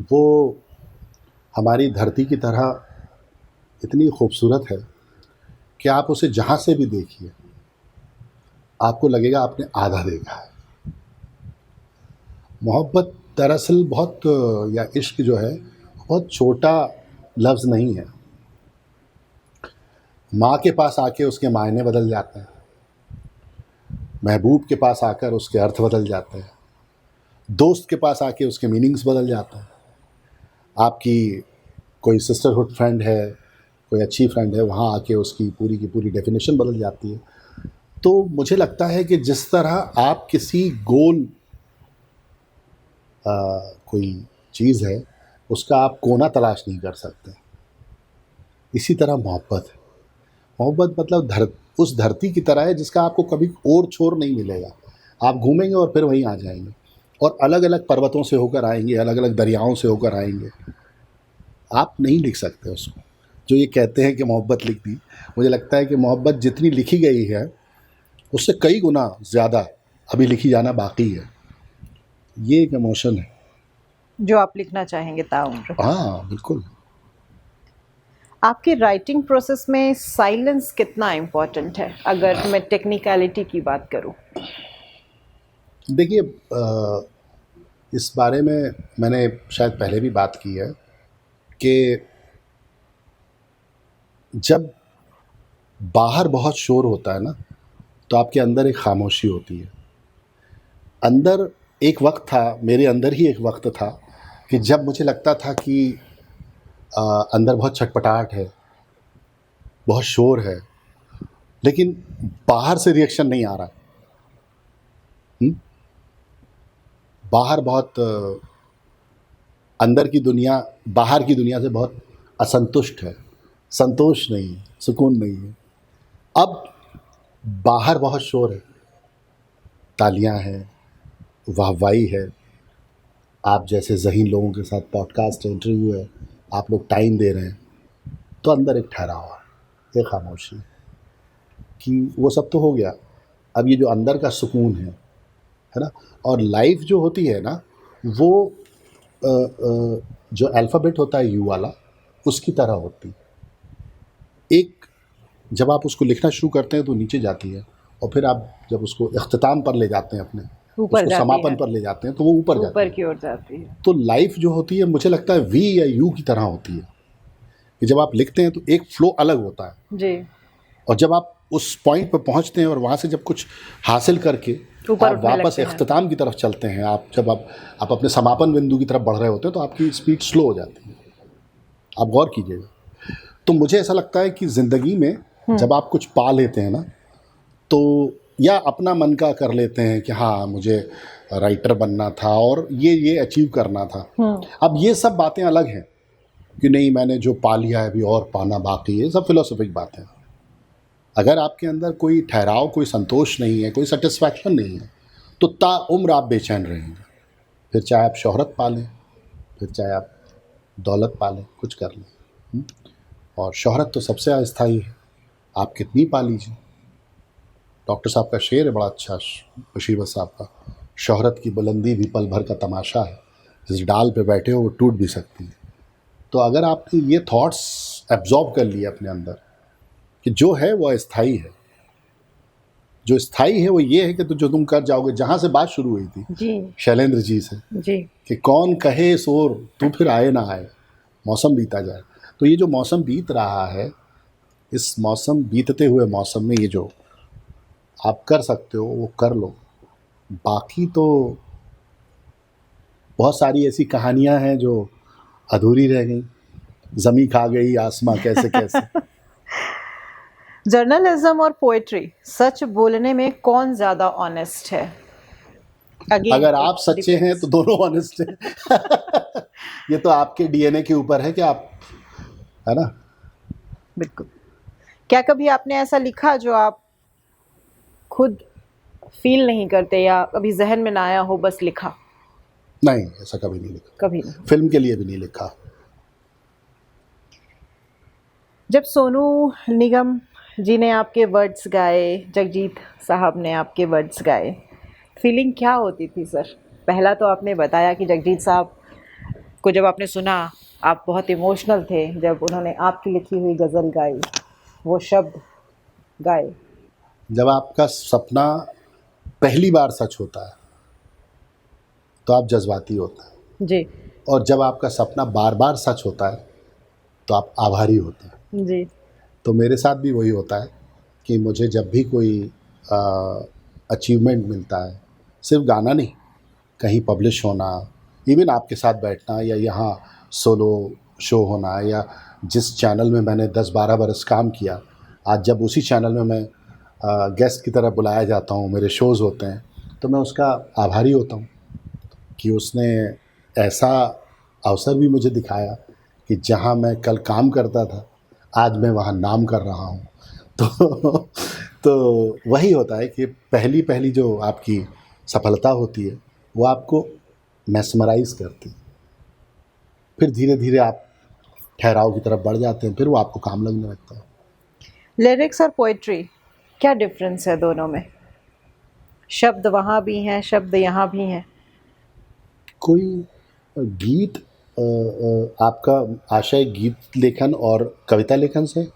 वो हमारी धरती की तरह इतनी खूबसूरत है कि आप उसे जहाँ से भी देखिए आपको लगेगा आपने आधा देखा है। मोहब्बत दरअसल बहुत, या इश्क जो है, बहुत छोटा लफ्ज़ नहीं है। माँ के पास आके उसके मायने बदल जाते हैं, महबूब के पास आकर उसके अर्थ बदल जाते हैं, दोस्त के पास आके उसके मीनिंग्स बदल जाते हैं। आपकी कोई सिस्टरहुड फ्रेंड है, कोई अच्छी फ्रेंड है, वहाँ आके उसकी पूरी की पूरी डेफिनेशन बदल जाती है। तो मुझे लगता है कि जिस तरह आप किसी गोल कोई चीज़ है, उसका आप कोना तलाश नहीं कर सकते, इसी तरह मोहब्बत है। मोहब्बत मतलब उस धरती की तरह है जिसका आपको कभी और छोर नहीं मिलेगा। आप घूमेंगे और फिर वहीं आ जाएंगे, और अलग अलग पर्वतों से होकर आएंगे, अलग अलग दरियाओं से होकर आएंगे। आप नहीं लिख सकते उसको। जो ये कहते हैं कि मोहब्बत लिख दी, मुझे लगता है कि मोहब्बत जितनी लिखी गई है उससे कई गुना ज़्यादा अभी लिखी जाना बाकी है। ये एक इमोशन है। जो आप लिखना चाहेंगे ताउम्र। हाँ बिल्कुल। आपकी राइटिंग प्रोसेस में साइलेंस कितना इम्पोर्टेंट है, अगर मैं टेक्निकलिटी की बात करूं? देखिए, इस बारे में मैंने शायद पहले भी बात की है कि जब बाहर बहुत शोर होता है ना, तो आपके अंदर एक खामोशी होती है। अंदर एक वक्त था, मेरे अंदर ही एक वक्त था कि जब मुझे लगता था कि अंदर बहुत छटपटाहट है, बहुत शोर है, लेकिन बाहर से रिएक्शन नहीं आ रहा। बाहर बहुत अंदर की दुनिया बाहर की दुनिया से बहुत असंतुष्ट है, संतोष नहीं है, सुकून नहीं है। अब बाहर बहुत शोर है, तालियां हैं, वाहवाही है, आप जैसे ज़हीन लोगों के साथ पॉडकास्ट इंटरव्यू है, आप लोग टाइम दे रहे हैं, तो अंदर एक ठहराव है, एक खामोशी कि वो सब तो हो गया। अब ये जो अंदर का सुकून है ना। और लाइफ जो होती है ना, वो जो अल्फ़ाबेट होता है यू वाला, उसकी तरह होती है। एक, जब आप उसको लिखना शुरू करते हैं तो नीचे जाती है, और फिर आप जब उसको इख्तिताम पर ले जाते हैं अपने, ऊपर उसको जाती समापन है, पर ले जाते हैं तो वो ऊपर जाती ऊपर है। की ओर जाती है। तो लाइफ जो होती है मुझे लगता है वी या यू की तरह होती है कि जब आप लिखते हैं तो एक फ्लो अलग होता है, जी, और जब आप उस पॉइंट पर पहुंचते हैं और वहां से जब कुछ हासिल करके ऊपर आप उठने वापस लगते हैं। इख्तिताम की तरफ चलते हैं, आप अपने समापन बिंदु की तरफ बढ़ रहे होते हैं तो आपकी स्पीड स्लो हो जाती है। आप गौर कीजिएगा। तो मुझे ऐसा लगता है कि ज़िंदगी में जब आप कुछ पा लेते हैं ना, तो या अपना मन का कर लेते हैं कि हाँ मुझे राइटर बनना था और ये अचीव करना था। अब ये सब बातें अलग हैं कि नहीं मैंने जो पा लिया है अभी और पाना बाकी है, सब फिलोसफिक बातें हैं। अगर आपके अंदर कोई ठहराव, कोई संतोष नहीं है, कोई सेटिस्फैक्शन नहीं है, तो ताउम्र आप बेचैन रहेंगे। फिर चाहे आप शोहरत पालें, फिर चाहे आप दौलत पालें, कुछ कर लें। और शोहरत तो सबसे अस्थाई है, आप कितनी पा लीजिए। डॉक्टर साहब का शेर है बड़ा अच्छा, बशीर साहब का, शोहरत की बुलंदी भी पल भर का तमाशा है, जिस डाल पे बैठे हो वो टूट भी सकती है। तो अगर आपने ये थॉट्स एब्जॉर्ब कर लिए अपने अंदर कि जो है वो अस्थाई है, जो स्थाई है वो ये है कि तो जो तुम कर जाओगे, जहाँ से बात शुरू हुई थी जी शैलेंद्र जी से जी, कि कौन कहे शोर तू फिर आए ना आए, मौसम बीता जाए। तो ये जो मौसम बीत रहा है, इस मौसम बीतते हुए मौसम में ये जो आप कर सकते हो वो कर लो। बाकी तो बहुत सारी ऐसी कहानियां हैं जो अधूरी रह गई, ज़मी खा गई आसमां कैसे कैसे। जर्नलिज्म और पोएट्री, सच बोलने में कौन ज्यादा ऑनेस्ट है? Again, अगर it आप सच्चे हैं depends. तो दोनों ऑनेस्ट हैं। ये तो आपके डीएनए के ऊपर है कि आप, है ना। बिल्कुल। क्या कभी आपने ऐसा लिखा जो आप खुद फील नहीं करते या कभी जहन में ना आया हो, बस लिखा? नहीं, ऐसा कभी नहीं लिखा, कभी नहीं। फिल्म के लिए भी नहीं लिखा। जब सोनू निगम जी ने आपके वर्ड्स गाए, जगजीत साहब ने आपके वर्ड्स गाए, फीलिंग क्या होती थी सर? पहला तो आपने बताया कि जगजीत साहब को जब आपने सुना आप बहुत इमोशनल थे जब उन्होंने आपकी लिखी हुई गज़ल गाई, वो शब्द गाए। जब आपका सपना पहली बार सच होता है तो आप जज्बाती होते हैं, जी और जब आपका सपना बार बार सच होता है तो आप आभारी होते हैं। जी तो मेरे साथ भी वही होता है कि मुझे जब भी कोई अचीवमेंट मिलता है, सिर्फ गाना नहीं, कहीं पब्लिश होना, इवन आपके साथ बैठना, या यहाँ सोलो शो होना, या जिस चैनल में मैंने 10-12 बरस काम किया, आज जब उसी चैनल में मैं गेस्ट की तरह बुलाया जाता हूँ, मेरे शोज़ होते हैं, तो मैं उसका आभारी होता हूँ कि उसने ऐसा अवसर भी मुझे दिखाया कि जहाँ मैं कल काम करता था आज मैं वहाँ नाम कर रहा हूँ। तो वही होता है कि पहली पहली जो आपकी सफलता होती है वो आपको मैस्मराइज करती है, फिर धीरे धीरे आप ठहराव की तरफ बढ़ जाते हैं, फिर वो आपको काम लगने लगता है। लिरिक्स और पोएट्री, क्या डिफरेंस है दोनों में? शब्द वहाँ भी हैं, शब्द यहाँ भी हैं। कोई गीत आपका आशय गीत लेखन और कविता लेखन से,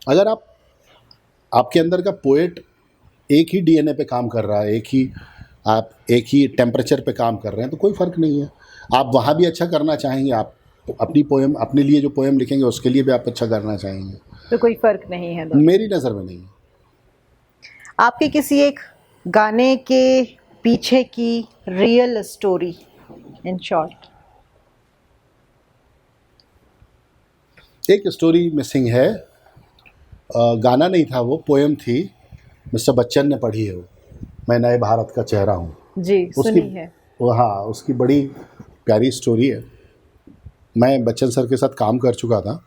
अगर आपके अंदर का पोएट एक ही डीएनए पे काम कर रहा है, आप एक ही टेम्परेचर पे काम कर रहे हैं, तो कोई फ़र्क नहीं है। आप वहाँ भी अच्छा करना चाहेंगे, आप अपनी पोएम, अपने लिए जो पोएम लिखेंगे उसके लिए भी आप अच्छा करना चाहेंगे, तो कोई फर्क नहीं है दोनों। मेरी नज़र में नहीं है। आपके किसी एक गाने के पीछे की रियल स्टोरी इन शॉर्ट? एक स्टोरी मिसिंग है, गाना नहीं था, वो पोएम थी, मिस्टर बच्चन ने पढ़ी है वो, मैं नए भारत का चेहरा हूँ। जी सुनी है। वो हाँ, उसकी बड़ी प्यारी स्टोरी है। मैं बच्चन सर के साथ काम कर चुका था,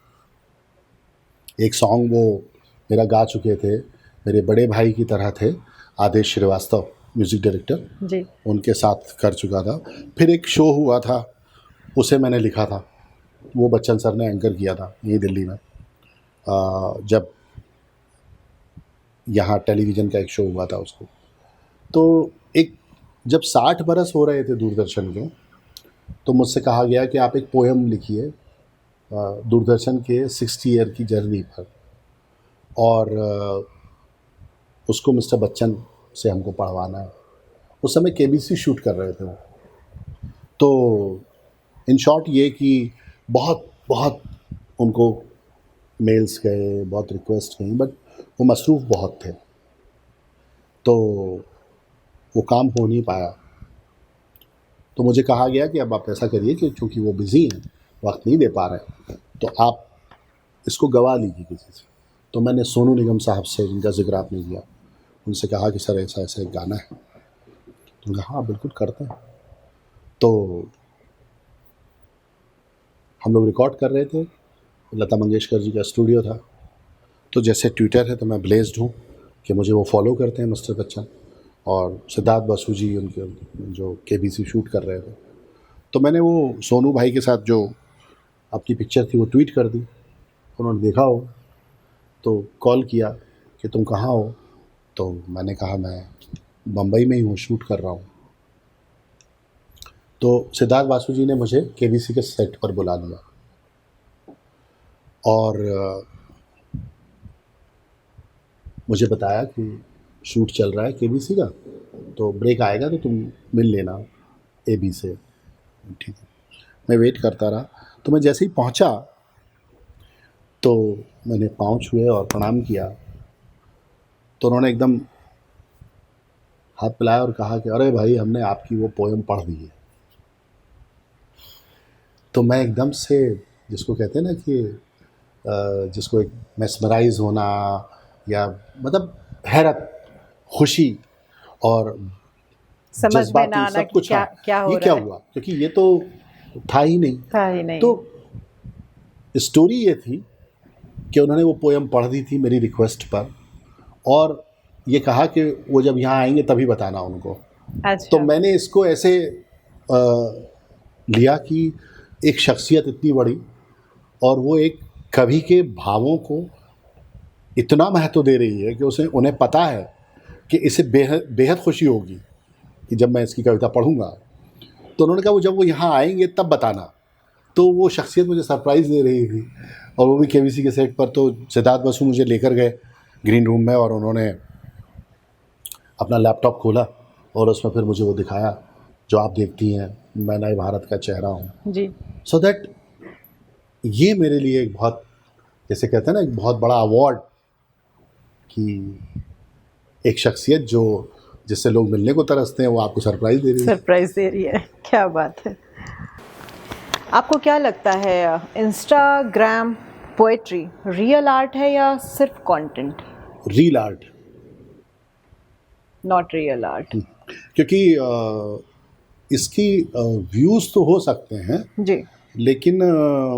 एक सॉन्ग वो मेरा गा चुके थे, मेरे बड़े भाई की तरह थे, आदेश श्रीवास्तव म्यूज़िक डायरेक्टर, जी उनके साथ कर चुका था। फिर एक शो हुआ था, उसे मैंने लिखा था, वो बच्चन सर ने एंकर किया था यहीं दिल्ली में, जब यहाँ टेलीविज़न का एक शो हुआ था उसको। तो एक जब 60 बरस हो रहे थे दूरदर्शन के, तो मुझसे कहा गया कि आप एक पोएम लिखिए दूरदर्शन के 60 ईयर की जर्नी पर, और उसको मिस्टर बच्चन से हमको पढ़वाना है। उस समय केबीसी शूट कर रहे थे वो। तो इन शॉर्ट ये कि बहुत बहुत उनको मेल्स गए, बहुत रिक्वेस्ट गई, बट वो मसरूफ़ बहुत थे, तो वो काम हो नहीं पाया। तो मुझे कहा गया कि अब आप ऐसा करिए कि चूँकि वो बिज़ी हैं, वक्त नहीं दे पा रहे हैं, तो आप इसको गवा लीजिए किसी से। तो मैंने सोनू निगम साहब से, जिनका जिक्र आपने किया, उनसे कहा कि सर ऐसा ऐसा एक गाना है। तो उन्होंने कहा हाँ बिल्कुल करते हैं। तो हम लोग रिकॉर्ड कर रहे थे, लता मंगेशकर जी का स्टूडियो था। तो जैसे ट्विटर है तो मैं ब्लेस्ड हूँ कि मुझे वो फॉलो करते हैं मिस्टर बच्चन, और सिद्धार्थ बसु जी उनके जो केबीसी शूट कर रहे थे। तो मैंने वो सोनू भाई के साथ जो अपनी पिक्चर थी वो ट्वीट कर दी। उन्होंने देखा हो तो कॉल किया कि तुम कहाँ हो। तो मैंने कहा मैं बम्बई में ही हूँ, शूट कर रहा हूँ। तो सिद्धार्थ बासु जी ने मुझे केबीसी के सेट पर बुला लिया और मुझे बताया कि शूट चल रहा है केबीसी का, तो ब्रेक आएगा तो तुम मिल लेना एबी से। ठीक है, मैं वेट करता रहा। तो मैं जैसे ही पहुंचा तो मैंने पाँव छुए और प्रणाम किया। तो उन्होंने एकदम हाथ मिलाया और कहा कि अरे भाई, हमने आपकी वो पोएम पढ़ दी है। तो मैं एकदम से, जिसको कहते हैं ना कि जिसको एक मेस्मराइज होना, या मतलब हैरत, खुशी और समझ में ना जज्बाती आना सब कि कुछ। क्या हाँ, क्या हो ये रहा क्या है। हुआ, क्योंकि ये तो था ही नहीं। था ही नहीं। तो स्टोरी ये थी कि उन्होंने वो पोएम पढ़ दी थी मेरी रिक्वेस्ट पर, और ये कहा कि वो जब यहाँ आएंगे तभी बताना उनको। तो अच्छा। मैंने इसको ऐसे लिया कि एक शख्सियत इतनी बड़ी, और वो एक कवि के भावों को इतना महत्व दे रही है कि उसे उन्हें पता है कि इसे बेहद बेहद खुशी होगी कि जब मैं इसकी कविता पढ़ूंगा। तो उन्होंने कहा वो जब वो यहाँ आएंगे तब बताना। तो वो शख्सियत मुझे सरप्राइज़ दे रही थी, और वो भी केबीसी के सेट पर। तो सिद्धार्थ बसु मुझे लेकर गए ग्रीन रूम में, और उन्होंने अपना लैपटॉप खोला और उसमें फिर मुझे वो दिखाया जो आप देखती हैं, मैं नए भारत का चेहरा हूँ। जी। सो दैट ये मेरे लिए एक बहुत, जैसे कहते हैं ना, एक बहुत बड़ा अवार्ड कि एक शख्सियत जो जिससे लोग मिलने को तरसते हैं वो आपको सरप्राइज़ दे रही है। सरप्राइज दे रही है, क्या बात है। आपको क्या लगता है, इंस्टाग्राम पोएट्री रियल आर्ट है या सिर्फ content? Reel art. Not real art. क्योंकि इसकी व्यूज़ तो हो सकते हैं, जी। लेकिन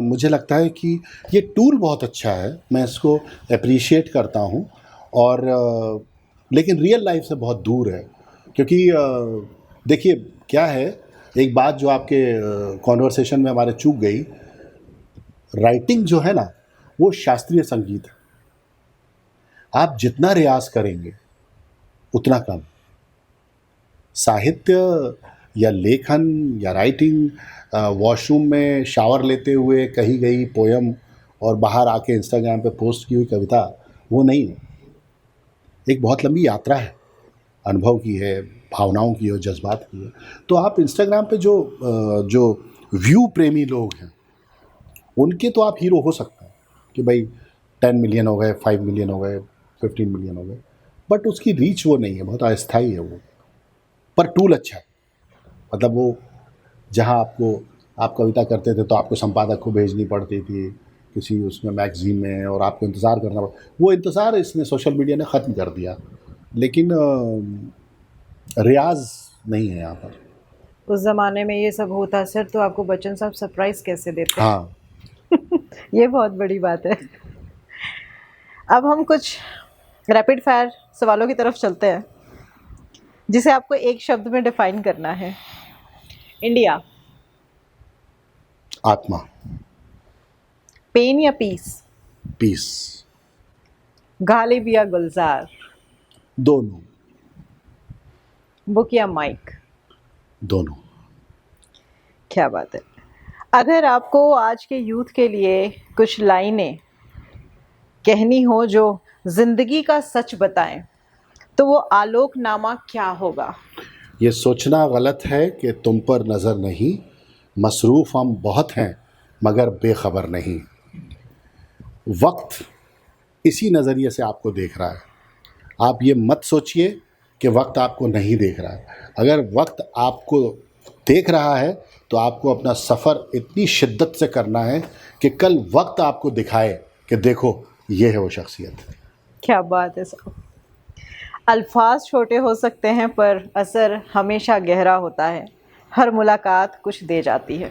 मुझे लगता है कि ये टूल बहुत अच्छा है, मैं इसको अप्रिशिएट करता हूँ। और लेकिन रियल लाइफ से बहुत दूर है, क्योंकि देखिए क्या है, एक बात जो आपके कॉन्वर्सेशन में हमारे चूक गई, राइटिंग जो है ना वो शास्त्रीय संगीत है। आप जितना रियाज करेंगे उतना कम। साहित्य या लेखन या राइटिंग वॉशरूम में शावर लेते हुए कही गई पोयम और बाहर आके इंस्टाग्राम पे पोस्ट की हुई कविता वो नहीं है। एक बहुत लंबी यात्रा है, अनुभव की है, भावनाओं की है, जज्बात की है। तो आप इंस्टाग्राम पे जो व्यू प्रेमी लोग हैं उनके तो आप हीरो हो सकते हैं कि भाई 10 मिलियन हो गए, 5 मिलियन हो गए, 15 मिलियन हो गए, बट उसकी रीच वो नहीं है, बहुत अस्थायी है वो। पर टूल अच्छा है, मतलब वो जहाँ आप कविता करते थे तो आपको संपादक को भेजनी पड़ती थी किसी उसमें मैगजीन में, और आपको इंतज़ार करना पड़ता, वो इंतज़ार इसने सोशल मीडिया ने ख़त्म कर दिया। लेकिन रियाज नहीं है यहाँ पर। उस ज़माने में ये सब होता सर तो आपको बच्चन साहब सरप्राइज कैसे देते? हाँ। ये बहुत बड़ी बात है। अब हम कुछ रैपिड फायर सवालों की तरफ चलते हैं, जिसे आपको एक शब्द में डिफाइन करना है। इंडिया। आत्मा। पेन या पीस? पीस। गालिब या गुलजार? दोनों। बुक या माइक? दोनों। क्या बात है। अगर आपको आज के यूथ के लिए कुछ लाइनें कहनी हो जो जिंदगी का सच बताएं, तो वो आलोकनामा क्या होगा? ये सोचना गलत है कि तुम पर नज़र नहीं, मसरूफ़ हम बहुत हैं मगर बेखबर नहीं। वक्त इसी नज़रिए से आपको देख रहा है। आप ये मत सोचिए कि वक्त आपको नहीं देख रहा है। अगर वक्त आपको देख रहा है तो आपको अपना सफ़र इतनी शिद्दत से करना है कि कल वक्त आपको दिखाए कि देखो ये है वो शख्सियत। क्या बात है साहब। अल्फाज छोटे हो सकते हैं पर असर हमेशा गहरा होता है। हर मुलाकात कुछ दे जाती है।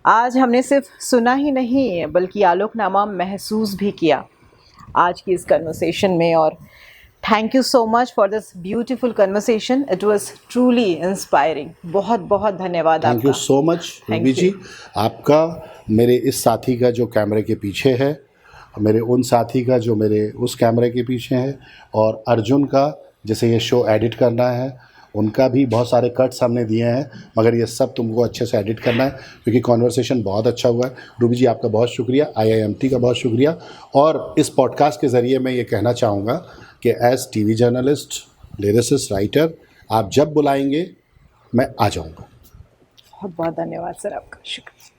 आज हमने सिर्फ सुना ही नहीं बल्कि आलोकनामा महसूस भी किया आज की इस कन्वर्सेशन में। और thank you so much for this beautiful conversation, it was truly inspiring. बहुत बहुत धन्यवाद आपका। Thank you so much Ruby ji, आपका, मेरे इस साथी का जो कैमरे के पीछे है, मेरे उन साथी का जो मेरे उस कैमरे के पीछे है, और अर्जुन का जिसे ये शो एडिट करना है, उनका भी बहुत सारे कट्स हमने दिए हैं, मगर ये सब तुमको अच्छे से एडिट करना है क्योंकि कॉन्वर्सेशन बहुत अच्छा हुआ है। रूबी जी आपका बहुत शुक्रिया, IIMT का बहुत शुक्रिया। और इस पॉडकास्ट के ज़रिए मैं ये कहना चाहूँगा कि as TV journalist, lyricist, writer, आप जब बुलाएंगे मैं आ जाऊँगा। बहुत बहुत धन्यवाद सर आपका, शुक्रिया।